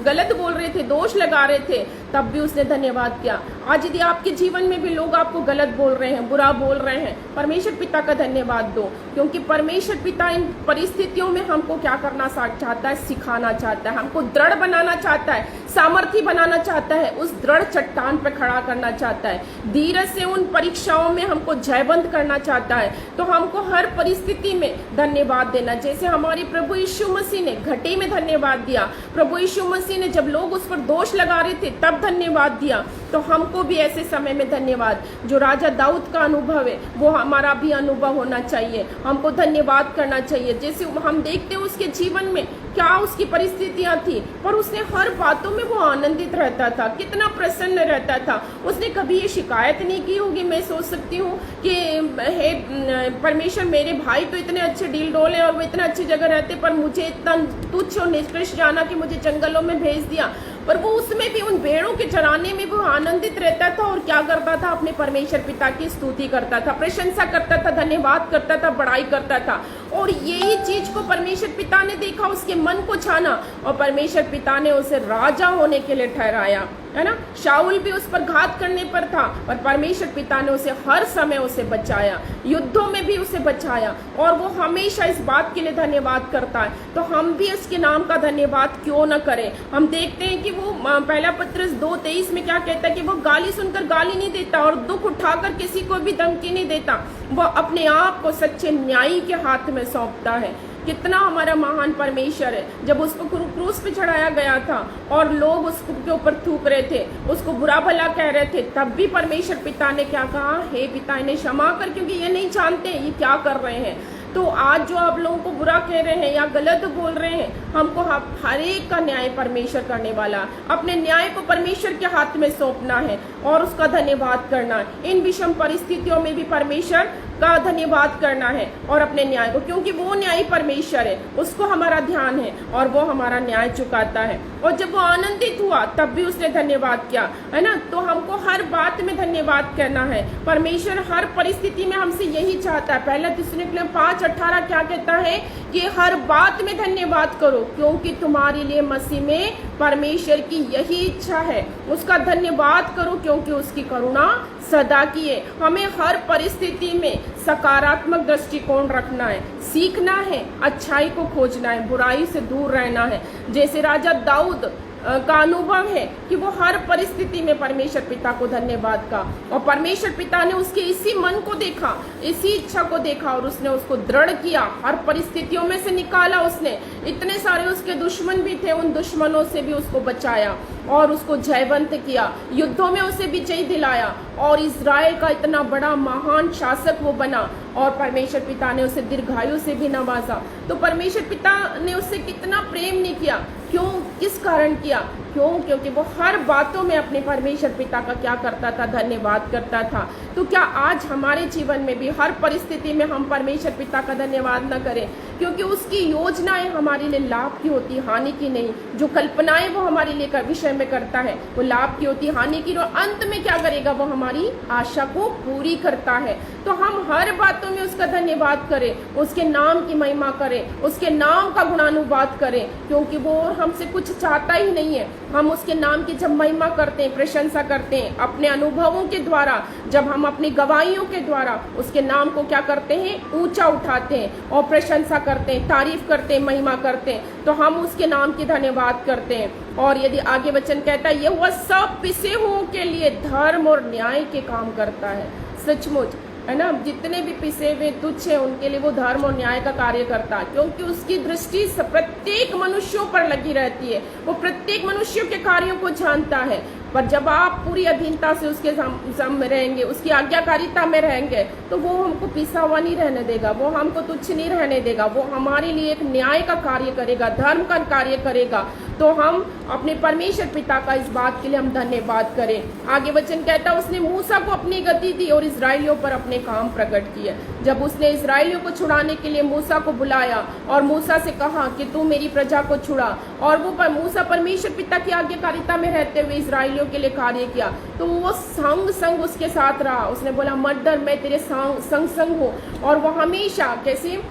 [SPEAKER 1] गलत बोल रहे थे, दोष लगा रहे थे, तब भी उसने धन्यवाद किया। आज यदि आपके जीवन में भी लोग आपको गलत बोल रहे हैं, बुरा बोल रहे हैं, परमेश्वर पिता का धन्यवाद दो, क्योंकि परमेश्वर पिता इन परिस्थितियों में हमको क्या करना चाहता है? सिखाना चाहता है, हमको दृढ़ बनाना चाहता है, सामर्थ्य बनाना चाहता है, उस दृढ़ चट्टान पर खड़ा करना चाहता है, धीरज से उन परीक्षाओं में हमको जयवंत करना चाहता है। तो हमको हर परिस्थिति में धन्यवाद देना, जैसे हमारे प्रभु यीशु मसीह ने घटी में धन्यवाद दिया, प्रभु यीशु मसीह ने जब लोग उस पर दोष लगा रहे थे तब धन्यवाद दिया, तो हमको भी ऐसे समय में धन्यवाद, जो राजा दाऊद का अनुभव है वो हमारा भी अनुभव होना चाहिए। हमको धन्यवाद करना चाहिए। जैसे हम देखते हैं उसके जीवन में क्या उसकी परिस्थितियां थी, पर उसने हर बातों में वो आनंदित रहता था, कितना प्रसन्न रहता था। उसने कभी ये शिकायत नहीं की होगी। मैं सोच सकती हूँ कि हे परमेश्वर, मेरे भाई तो इतने अच्छे डील डोल है और वो इतने अच्छी जगह रहते, पर मुझे इतना तुच्छ और निष्कृष्ट जाना कि मुझे जंगलों में भेज दिया। पर वो उसमें भी, उन भेड़ों के चराने में वो आनंदित रहता था और क्या करता था? अपने परमेश्वर पिता की स्तुति करता था, प्रशंसा करता था, धन्यवाद करता था, बड़ाई करता था। और यही चीज को परमेश्वर पिता ने देखा, उसके मन को छाना, और परमेश्वर पिता ने उसे राजा होने के लिए ठहराया, है ना। शाऊल भी उस पर घात करने पर था, पर परमेश्वर पिता ने उसे हर समय उसे बचाया, युद्धों में भी उसे बचाया, और वो हमेशा इस बात के लिए धन्यवाद करता है। तो हम भी उसके नाम का धन्यवाद क्यों न करें। हम देखते हैं कि वो पहला पत्रस 2:23 में क्या कहता है कि वो गाली सुनकर गाली नहीं देता और दुख उठाकर किसी को भी धमकी नहीं देता, वो अपने आप को सच्चे न्यायी के हाथ में सौंपता है। कितना हमारा महान परमेश्वर है। जब उसको क्रूस पे चढ़ाया गया था और लोग उसके ऊपर थूक रहे थे, उसको बुरा भला कह रहे थे, तब भी परमेश्वर पिता ने क्या कहा? हे पिता, इन्हें क्षमा कर, क्योंकि ये नहीं जानते ये क्या कर रहे हैं। तो आज जो आप लोगों को बुरा कह रहे हैं या गलत बोल रहे हैं, हमको हर एक का न्याय परमेश्वर करने वाला, अपने न्याय को परमेश्वर के हाथ में सौंपना है और उसका धन्यवाद करना है। इन विषम परिस्थितियों में भी परमेश्वर का धन्यवाद करना है और अपने न्याय को, क्योंकि वो न्यायी परमेश्वर है, उसको हमारा ध्यान है और वो हमारा न्याय चुकाता है। और जब वो आनंदित हुआ तब भी उसने धन्यवाद किया, है ना। तो हमको हर बात में धन्यवाद करना है। परमेश्वर हर परिस्थिति में हमसे यही चाहता है। पहला थिस्सलुनीकियों 5:18 क्या कहता है कि हर बात में धन्यवाद करो, क्योंकि तुम्हारे लिए मसीह में परमेश्वर की यही इच्छा है। उसका धन्यवाद करो क्योंकि उसकी करुणा सदा की है। हमें हर परिस्थिति में सकारात्मक दृष्टिकोण रखना है, सीखना है, अच्छाई को खोजना है, बुराई से दूर रहना है। जैसे राजा दाऊद का अनुभव है कि वो हर परिस्थिति में परमेश्वर पिता को धन्यवाद का, और परमेश्वर पिता ने उसके इसी मन को देखा, इसी इच्छा को देखा और उसने उसको दृढ़ किया, हर परिस्थितियों में से निकाला उसने। इतने सारे उसके दुश्मन भी थे, उन दुश्मनों से भी उसको बचाया और उसको जयवंत किया, युद्धों में उसे विजय दिलाया और इज़राइल का इतना बड़ा महान शासक वो बना। और परमेश्वर पिता ने उसे दीर्घायु से भी नवाजा। तो परमेश्वर पिता ने उससे कितना प्रेम नहीं किया, क्यों, किस कारण किया, क्यों, क्योंकि वो हर बातों में अपने परमेश्वर पिता का क्या करता था, धन्यवाद करता था। तो क्या आज हमारे जीवन में भी हर परिस्थिति में हम परमेश्वर पिता का धन्यवाद न करें, क्योंकि उसकी योजनाएं हमारे लिए लाभ की होती, हानि की नहीं। जो कल्पनाएं वो हमारे लिए विषय में करता है वो लाभ की होती, हानि की, और अंत में क्या करेगा, वो हमारी आशा को पूरी करता है। तो हम हर बातों में उसका धन्यवाद करें, उसके नाम की महिमा करें, उसके नाम का गुणानुवाद करें, क्योंकि वो हमसे कुछ चाहता ही नहीं है। हम उसके नाम की जब महिमा करते हैं, प्रशंसा करते हैं, अपने अनुभवों के द्वारा, जब हम अपनी गवाहियों के द्वारा उसके नाम को क्या करते हैं, ऊंचा उठाते हैं और प्रशंसा करते हैं, तारीफ करते हैं, महिमा करते हैं, तो हम उसके नाम की धन्यवाद करते हैं। और यदि आगे वचन कहता है, ये वह सब पिसे हुओं के लिए धर्म और न्याय के काम करता है। सचमुच है ना, जितने भी पिसे हुए तुच्छ हैं उनके लिए वो धर्म और न्याय का कार्य करता है, क्योंकि उसकी दृष्टि प्रत्येक मनुष्यों पर लगी रहती है। वो प्रत्येक मनुष्यों के कार्यों को जानता है। पर जब आप पूरी अधीनता से उसके सम रहेंगे, उसकी आज्ञाकारिता में रहेंगे, तो वो हमको पिसा हुआ नहीं रहने देगा, वो हमको तुच्छ नहीं रहने देगा, वो हमारे लिए एक न्याय का कार्य करेगा, धर्म का कार्य करेगा। तो हम अपने परमेश्वर पिता का इस बात के लिए हम धन्यवाद करें। आगे वचन कहता है, उसने मूसा को अपनी गति दी और इजराइलियों पर अपने काम प्रकट किए। जब उसने इजराइलियों को छुड़ाने के लिए मूसा को बुलाया और मूसा से कहा कि तू मेरी प्रजा को छुड़ा, और वो मूसा परमेश्वर पिता की आज्ञाकारिता में रहते हुए इजराइलियों के लिए कार्य किया, तो वो संग संग उसके साथ रहा। उसने बोला, मत डर, मैं तेरे संग संग हूँ। और वो हमेशा कैसे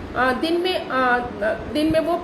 [SPEAKER 1] दिन में वो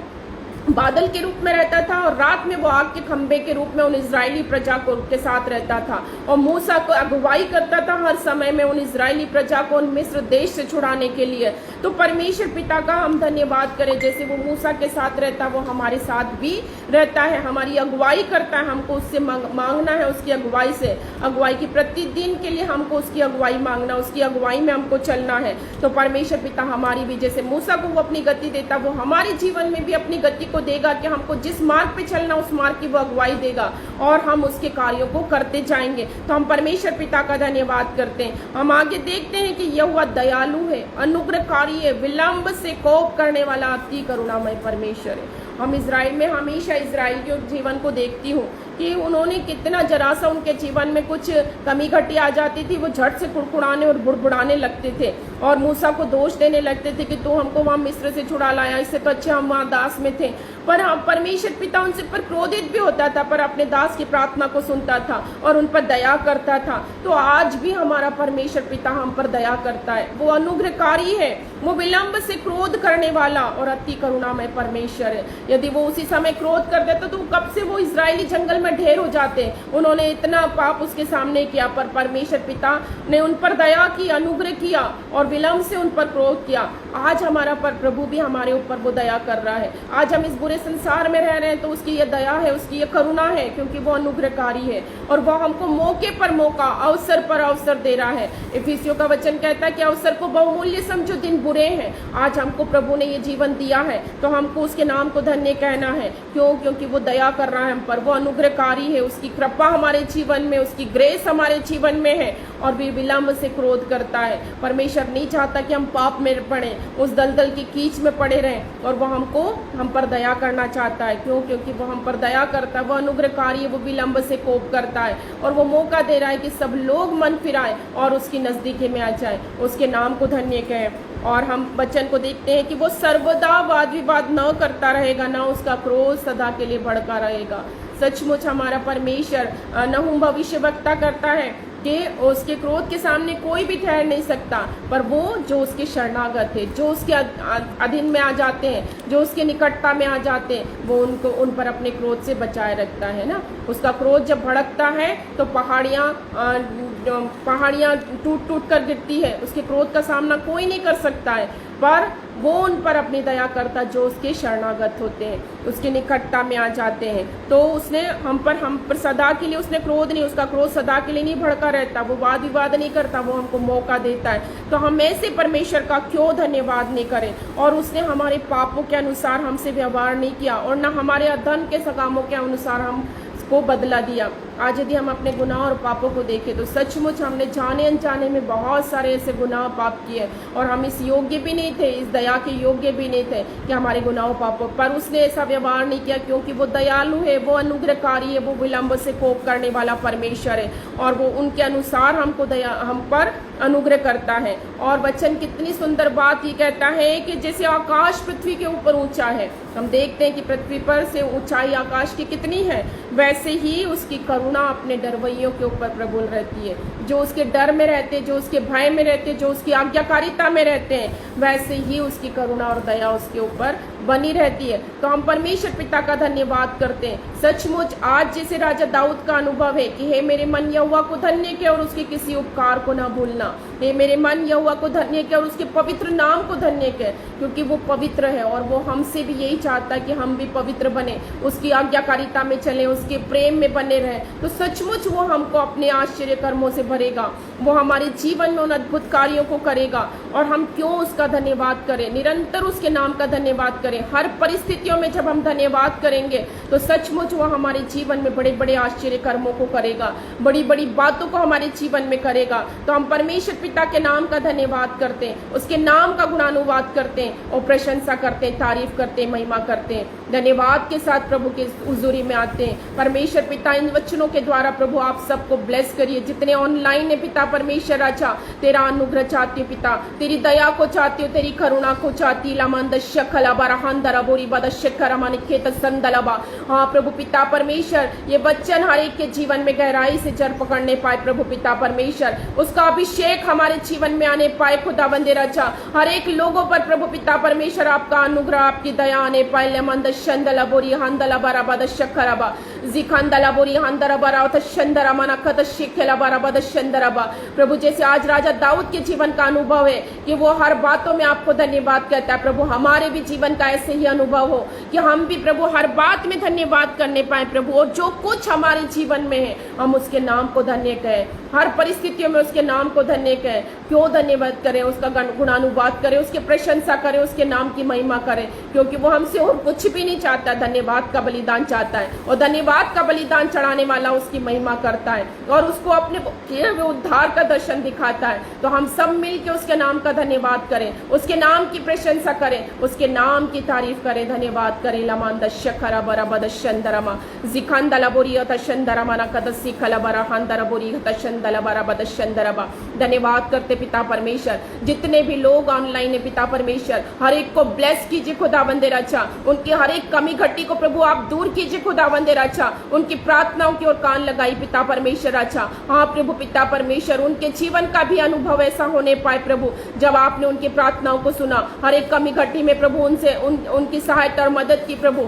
[SPEAKER 1] बादल के रूप में रहता था और रात में वो आग के खंबे के रूप में उन इजरायली प्रजा को के साथ रहता था, और मूसा को अगुवाई करता था हर समय में उन इजरायली प्रजा को उन मिस्र देश से छुड़ाने के लिए। तो परमेश्वर पिता का हम धन्यवाद करें, जैसे वो मूसा के साथ रहता वो हमारे साथ भी रहता है, हमारी अगुवाई करता है। हमको उससे मांगना है, उसकी अगुवाई से, अगुवाई की प्रतिदिन के लिए हमको उसकी अगुवाई मांगना, उसकी अगुवाई में हमको चलना है। तो परमेश्वर पिता हमारी भी, जैसे मूसा को वो अपनी गति देता, वो हमारे जीवन में भी अपनी गति को देगा कि हमको जिस मार्ग पे चलना उस मार्ग की वो अगुवाई देगा और हम उसके कार्यों को करते जाएंगे। तो हम परमेश्वर पिता का धन्यवाद करते हैं। हम आगे देखते हैं कि यहोवा दयालु है, अनुग्रहकारी है, विलंब से कोप करने वाला, अति करुणामय परमेश्वर है। हम इजराइल में हमेशा इजराइलियों के जीवन को देखती हूँ कि उन्होंने कितना, जरा सा उनके जीवन में कुछ कमी घटी आ जाती थी, वो झट से कुड़कुड़ाने और बुड़बुड़ाने लगते थे और मूसा को दोष देने लगते थे कि तू हमको वहाँ मिस्र से छुड़ा लाया, इससे तो अच्छा हम वहाँ दास में थे। पर हम परमेश्वर पिता उनसे पर क्रोधित भी होता था, पर अपने दास की प्रार्थना को सुनता था और उन पर दया करता था। तो आज भी हमारा परमेश्वर पिता हम पर दया करता है, वो अनुग्रहकारी है, वो विलंब से क्रोध करने वाला और अति करुणामय परमेश्वर है। यदि वो उसी समय क्रोध कर देता तो कब से वो इजरायली जंगल में ढेर हो जाते। उन्होंने इतना पाप उसके सामने किया, पर परमेश्वर पिता ने उन पर दया की, अनुग्रह किया और विलंब से उन पर क्रोध किया। आज हमारा पर प्रभु भी हमारे ऊपर वो दया कर रहा है। आज हम इस बुरे संसार में रह रहे हैं तो उसकी ये दया है, उसकी ये करुणा है, क्योंकि वो अनुग्रहकारी है और वो हमको मौके पर मौका, अवसर पर अवसर दे रहा है। इफिसियों का वचन कहता है कि अवसर को बहुमूल्य समझो, दिन बुरे हैं। आज हमको प्रभु ने ये जीवन दिया है तो हमको उसके नाम को धन्य कहना है। क्यों? क्योंकि वो दया कर रहा है हम पर, वो अनुग्रहकारी है, उसकी कृपा हमारे जीवन में, उसकी ग्रेस हमारे जीवन में है और भी विलंब से क्रोध करता है। परमेश्वर नहीं चाहता कि हम पाप में पड़े, उस दलदल की कीच में पड़े रहें, और वो हमको हम पर दया करना चाहता है। क्यों? क्योंकि वो हम पर दया करता है, वो अनुग्रहकारी है, वो विलंब से कोप करता है और वो मौका दे रहा है कि सब लोग मन फिराए और उसकी नजदीकी में आ जाए, उसके नाम को धन्य कहें। और हम वचन को देखते हैं कि वो सर्वदा वाद विवाद न करता रहेगा, न उसका क्रोध सदा के लिए भड़का रहेगा। सचमुच हमारा परमेश्वर नहूम भविष्यवक्ता करता है कि उसके क्रोध के सामने कोई भी ठहर नहीं सकता, पर वो जो उसके शरणागत है, जो उसके अधीन में आ जाते हैं, जो उसके निकटता में आ जाते हैं, वो उनको उन पर अपने क्रोध से बचाए रखता है ना। उसका क्रोध जब भड़कता है तो पहाड़ियाँ टूट टूट कर गिरती है, उसके क्रोध का सामना कोई नहीं कर सकता है। पर वो उन पर अपनी दया करता जो उसके शरणागत होते हैं, उसकी निकटता में आ जाते हैं। तो उसने हम पर सदा के लिए उसने क्रोध नहीं, उसका क्रोध सदा के लिए नहीं भड़का रहता, वो वाद विवाद नहीं करता, वो हमको मौका देता है। तो हम ऐसे परमेश्वर का क्यों धन्यवाद नहीं करें। और उसने हमारे पापों के अनुसार हमसे व्यवहार नहीं किया और न हमारे अधर्म के सकामों के अनुसार हमको बदला दिया। आज यदि हम अपने गुनाह और पापों को देखें तो सचमुच हमने जाने अनजाने में बहुत सारे ऐसे गुनाह पाप किए और हम इस योग्य भी नहीं थे, इस दया के योग्य भी नहीं थे कि हमारे गुनाहों पापों पर उसने ऐसा व्यवहार नहीं किया, क्योंकि वो दयालु है, वो अनुग्रहकारी है, वो विलंब से कोप करने वाला परमेश्वर है और वो उनके अनुसार हम पर अनुग्रह करता है। और वचन कितनी सुंदर बात ये कहता है कि जैसे आकाश पृथ्वी के ऊपर ऊंचा है, हम देखते हैं कि पृथ्वी पर से ऊंचाई आकाश की कितनी है, वैसे ही उसकी करुणा अपने डरवैयों के ऊपर प्रबल रहती है। जो उसके डर में रहते हैं, जो उसके भय में रहते हैं, जो उसकी आज्ञाकारिता में रहते हैं, वैसे ही उसकी करुणा और दया उसके ऊपर बनी रहती है। तो हम परमेश्वर पिता का धन्यवाद करते हैं। सचमुच आज जैसे राजा दाऊद का अनुभव है कि हे मेरे मन यहोवा को धन्य के और उसके किसी उपकार को ना भूलना, हे मेरे मन यहोवा को धन्य के और उसके पवित्र नाम को धन्य के, क्योंकि वो पवित्र है और वो हमसे भी यही चाहता है कि हम भी पवित्र बने, उसकी आज्ञाकारिता में चले, उसके प्रेम में बने रहे। तो सचमुच वो हमको अपने आश्चर्य कर्मों से भरेगा, वो हमारे जीवन में उन अद्भुत कार्यों को करेगा और हम क्यों उसका धन्यवाद करें, निरंतर उसके नाम का धन्यवाद करें। हर परिस्थितियों में जब हम धन्यवाद करेंगे तो सचमुच वो हमारे जीवन में बड़े बड़े आश्चर्य कर्मों को करेगा, बड़ी बड़ी बातों को हमारे जीवन में करेगा। तो हम परमेश्वर पिता के नाम का धन्यवाद करते हैं, उसके नाम का गुणानुवाद करते हैं और प्रशंसा करते हैं, तारीफ करते हैं, महिमा करते हैं, धन्यवाद के साथ प्रभु के हुजूरी में आते हैं। परमेश्वर पिता इन वचनों के द्वारा प्रभु आप सबको ब्लेस करिए, जितने ऑनलाइन है पिता परमेश्वर, अच्छा तेरा अनुग्रह चाहती हूँ पिता, तेरी दया को चाहती हूँ, तेरी करुणा को चाहती। हाँ प्रभु पिता परमेश्वर, ये वचन हर एक के जीवन में गहराई से जड़ पकड़ने पाए प्रभु पिता परमेश्वर, उसका अभिषेक हमारे जीवन में आने पाए खुदा बंदे रचा, हर एक लोगों पर प्रभु पिता परमेश्वर आपका अनुग्रह आपकी दया आने पाए। लेमंद शंदला बोरी हंदला बारा बद शखरबा जिखंदला बोरी हंदरा बारा शंदरा मना खत शिखला बारा बद शंदरबा। प्रभु जैसे आज राजा दाऊद के जीवन का अनुभव है कि वो हर बातों में आपको धन्यवाद कहता है, प्रभु हमारे भी जीवन का ऐसे ही अनुभव हो कि हम भी प्रभु हर बात में धन्यवाद करने पाए प्रभु, और जो कुछ हमारे जीवन में है हम उसके नाम को धन्य कहें, हर परिस्थितियों में उसके नाम को धन्य कहें। क्यों धन्यवाद करें, उसका गुणानुवाद करें, उसकी प्रशंसा करें, उसके नाम की महिमा करें, क्योंकि वो हमसे और कुछ भी नहीं चाहता, धन्यवाद का बलिदान चाहता है और धन्यवाद का बलिदान चढ़ाने वाला उसकी महिमा करता है और उसको अपने किए हुए उद्धार का दर्शन दिखाता है। तो हम सब मिलकर उसके नाम का धन्यवाद करें, उसके नाम की प्रशंसा करें, उसके नाम की तारीफ करें, धन्यवाद करें। लमान दशखरा बरा बदशंदरमा जिखंदला बोरी तशंदरमा ना कदसी खला बरा हंदरा बोरी तशंदला बरा बदशंदरबा। धन्यवाद करते पिता परमेश्वर, जितने भी लोग ऑनलाइन है पिता परमेश्वर, हर एक को ब्लेस कीजिए खुदा बंदे रचा, उनकी हर एक कमी घटी को प्रभु आप दूर कीजिए खुदा बंदे रचा, उनकी प्रार्थनाओं की ओर कान लगाई पिता परमेश्वर अच्छा। हाँ प्रभु पिता परमेश्वर, उनके जीवन का भी अनुभव ऐसा होने पाए प्रभु, जब आपने उनकी प्रार्थनाओं को सुना, हर एक कमी घटी में प्रभु उनसे उनकी सहायता और मदद की प्रभु,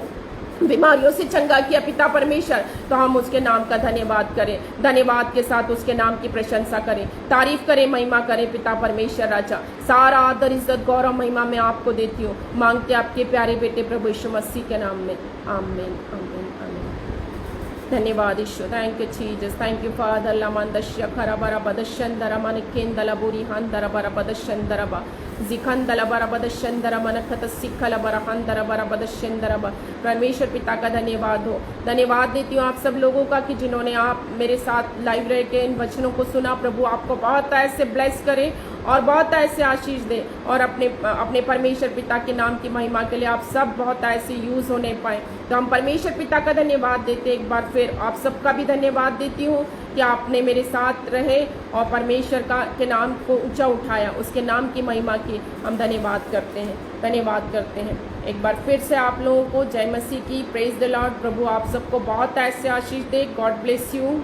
[SPEAKER 1] बीमारियों से चंगा किया पिता परमेश्वर, तो हम उसके नाम का धन्यवाद करें, धन्यवाद के साथ उसके नाम की प्रशंसा करें, तारीफ करें, महिमा करें पिता परमेश्वर राजा। सारा आदर इज्जत गौरव महिमा मैं आपको देती हूँ, मांगते आपके प्यारे बेटे प्रभु यीशु मसीह के नाम में, आमीन आमीन आमीन। धन्यवाद ईश्वर, thank you Jesus, thank you father. लमंदश्य खरबरा बदशंदरा मन केंदला बुरी हंदरा बरा बदशंदरबा जिखंदला बरा बदशंदरा मन खत सिखला बरा हंदरा बरा बदशंदरबा। परमेश्वर पिता का धन्यवाद हो, धन्यवाद देती हूँ आप सब लोगों का कि जिन्होंने आप मेरे साथ लाइव रह के इन वचनों को सुना। प्रभु आपको बहुत ऐसे ब्लेस करे और बहुत ऐसे आशीष दे और अपने परमेश्वर पिता के नाम की महिमा के लिए आप सब बहुत ऐसे यूज होने पाए। तो हम परमेश्वर पिता का धन्यवाद देते, एक बार फिर आप सबका भी धन्यवाद देती हूँ कि आपने मेरे साथ रहे और परमेश्वर के नाम को ऊंचा उठाया, उसके नाम की महिमा की हम धन्यवाद करते हैं, धन्यवाद करते हैं। एक बार फिर से आप लोगों को जय मसीह की, प्रेज द लॉर्ड। प्रभु आप सबको बहुत ऐसे आशीष दे। God bless you.